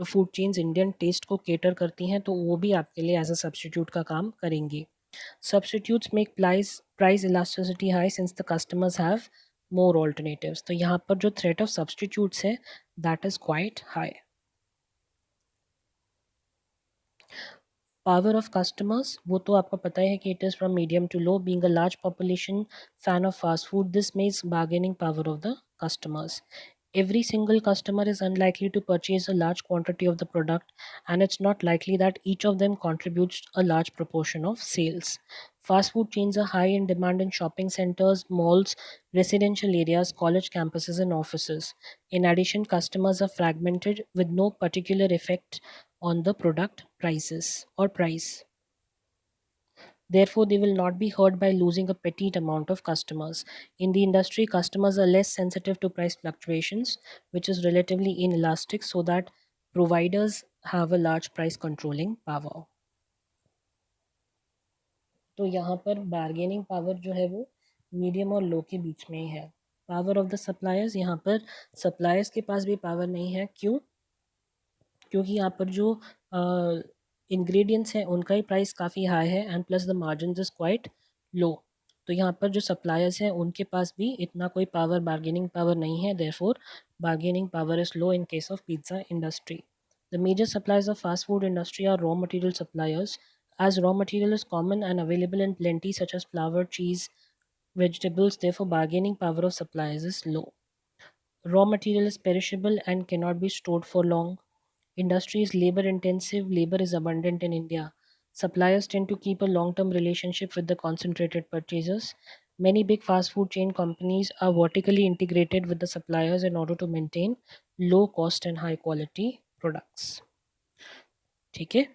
फूड चेन्स इंडियन टेस्ट को केटर करती हैं तो वो भी आपके लिए एज अ सब्सटीट्यूट का काम करेंगी. Substitutes make price elasticity high since the customers have more alternatives. तो यहाँ पर जो थ्रेट ऑफ सब्सटीट्यूट्स है that is quite high. Power of customers, वो तो आपको पता है कि it is from medium to low. Being a large population fan of fast food, this makes bargaining power of the customers. Every single customer is unlikely to purchase a large quantity of the product, and it's not likely that each of them contributes a large proportion of sales. Fast food chains are high in demand in shopping centers, malls, residential areas, college campuses, and offices. In addition, customers are fragmented with no particular effect on the product prices or price. Therefore, they will not be hurt by losing a petite amount of customers. In the industry, customers are less sensitive to price fluctuations, which is relatively inelastic, so that providers have a large price controlling power. तो यहाँ पर bargaining power जो है वो medium और लो के बीच में ही है. पावर ऑफ द सप्लायर्स, यहाँ पर सप्लायर्स के पास भी पावर नहीं है. क्यों? क्योंकि यहाँ पर जो इंग्रेडिएंट्स हैं उनका ही प्राइस काफ़ी हाई है and plus the margin is quite low. तो यहाँ पर जो सप्लायर्स हैं उनके पास भी इतना कोई पावर, बार्गेनिंग पावर नहीं है. Therefore bargaining power is low in case of pizza industry. The major suppliers of fast food industry are raw material suppliers. As raw material is common and available in plenty, such as flour, cheese, vegetables, therefore bargaining power of suppliers is low. Raw material is perishable and cannot be stored for long. Industry is labor intensive, labor is abundant in India. Suppliers tend to keep a long term relationship with the concentrated purchasers. Many big fast food chain companies are vertically integrated with the suppliers in order to maintain low cost and high quality products. ठीक है.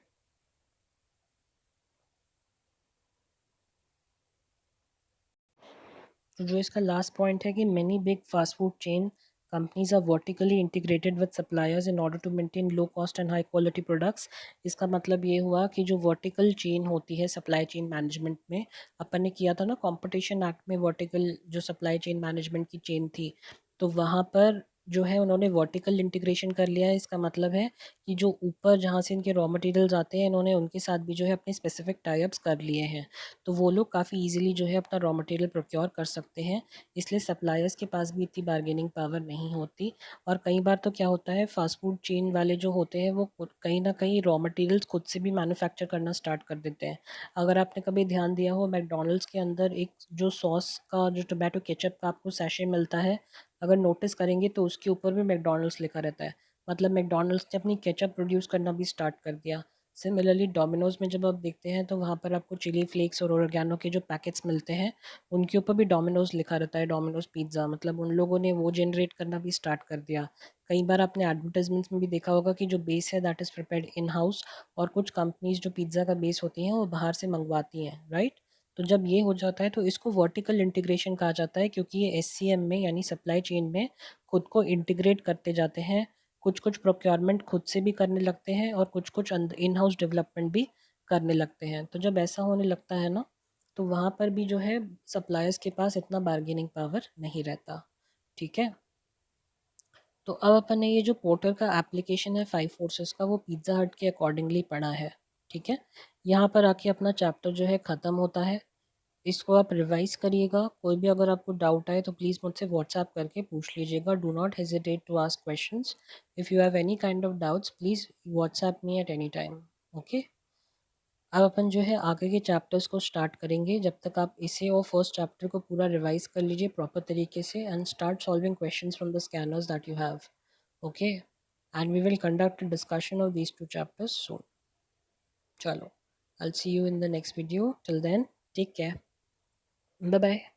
तो जो इसका last point है कि many big fast food chain companies are vertically integrated with suppliers in order to maintain low cost and high quality products. इसका मतलब ये हुआ कि जो वर्टिकल चेन होती है सप्लाई चेन मैनेजमेंट में, अपन ने किया था ना कंपटीशन एक्ट में, वर्टिकल जो सप्लाई चेन मैनेजमेंट की चेन थी, तो वहाँ पर जो है उन्होंने वर्टिकल इंटीग्रेशन कर लिया है. इसका मतलब है कि जो ऊपर जहाँ से इनके रॉ मटेरियल्स आते हैं, इन्होंने उनके साथ भी जो है अपने स्पेसिफिक टाइप्स कर लिए हैं. तो वो लोग काफ़ी इजीली जो है अपना रॉ मटेरियल प्रोक्योर कर सकते हैं. इसलिए सप्लायर्स के पास भी इतनी बार्गेनिंग पावर नहीं होती. और कई बार तो क्या होता है, फास्ट फूड चेन वाले जो होते हैं वो कहीं ना कहीं रॉ मटेरियल्स खुद से भी मैन्युफैक्चर करना स्टार्ट कर देते हैं. अगर आपने कभी ध्यान दिया हो, मैकडोनल्ड्स के अंदर एक जो सॉस का, जो टोमेटो केचप का आपको सैशे मिलता है, अगर नोटिस करेंगे तो उसके ऊपर भी मैकडोनल्ड्स लिखा रहता है. मतलब मैकडोनल्ड्स ने अपनी केचप प्रोड्यूस करना भी स्टार्ट कर दिया. सिमिलरली डोमिनोज़ में जब आप देखते हैं तो वहाँ पर आपको चिली फ्लेक्स और ओरिगैनो के जो पैकेट्स मिलते हैं उनके ऊपर भी डोमिनोज़ लिखा रहता है, डोमिनोज़ पिज़्ज़ा. मतलब उन लोगों ने वो जनरेट करना भी स्टार्ट कर दिया. कई बार आपने एडवर्टाइजमेंट्स में भी देखा होगा कि जो बेस है that is prepared in house, और कुछ कंपनीज जो पिज़्ज़ा का बेस होती हैं वो बाहर से मंगवाती हैं, राइट. तो जब ये हो जाता है तो इसको वर्टिकल इंटीग्रेशन कहा जाता है, क्योंकि ये एससीएम में यानी सप्लाई चेन में खुद को इंटीग्रेट करते जाते हैं. कुछ कुछ प्रोक्योरमेंट खुद से भी करने लगते हैं और कुछ कुछ इन हाउस डेवलपमेंट भी करने लगते हैं. तो जब ऐसा होने लगता है ना, तो वहाँ पर भी जो है सप्लायर्स के पास इतना बार्गेनिंग पावर नहीं रहता. ठीक है. तो अब अपन ने ये जो पोर्टर का एप्लीकेशन है फाइव फोर्सेस का, वो पिज़्ज़ा हट के अकॉर्डिंगली पढ़ा है. ठीक है. यहाँ पर आके अपना चैप्टर जो है ख़त्म होता है. इसको आप रिवाइज़ करिएगा. कोई भी अगर आपको डाउट आए तो प्लीज़ मुझसे व्हाट्सएप करके पूछ लीजिएगा. Do not hesitate to ask questions. If you have any kind of doubts please WhatsApp me at any time. Okay. अब अपन जो है आगे के चैप्टर्स को स्टार्ट करेंगे. जब तक आप इसे और फर्स्ट चैप्टर को पूरा रिवाइज़ कर लीजिए प्रॉपर तरीके से and start solving questions from the scanners that you have. Okay. And we will conduct a discussion of these two chapters soon. चलो, I'll see you in the next video. Till then, take care. Bye bye.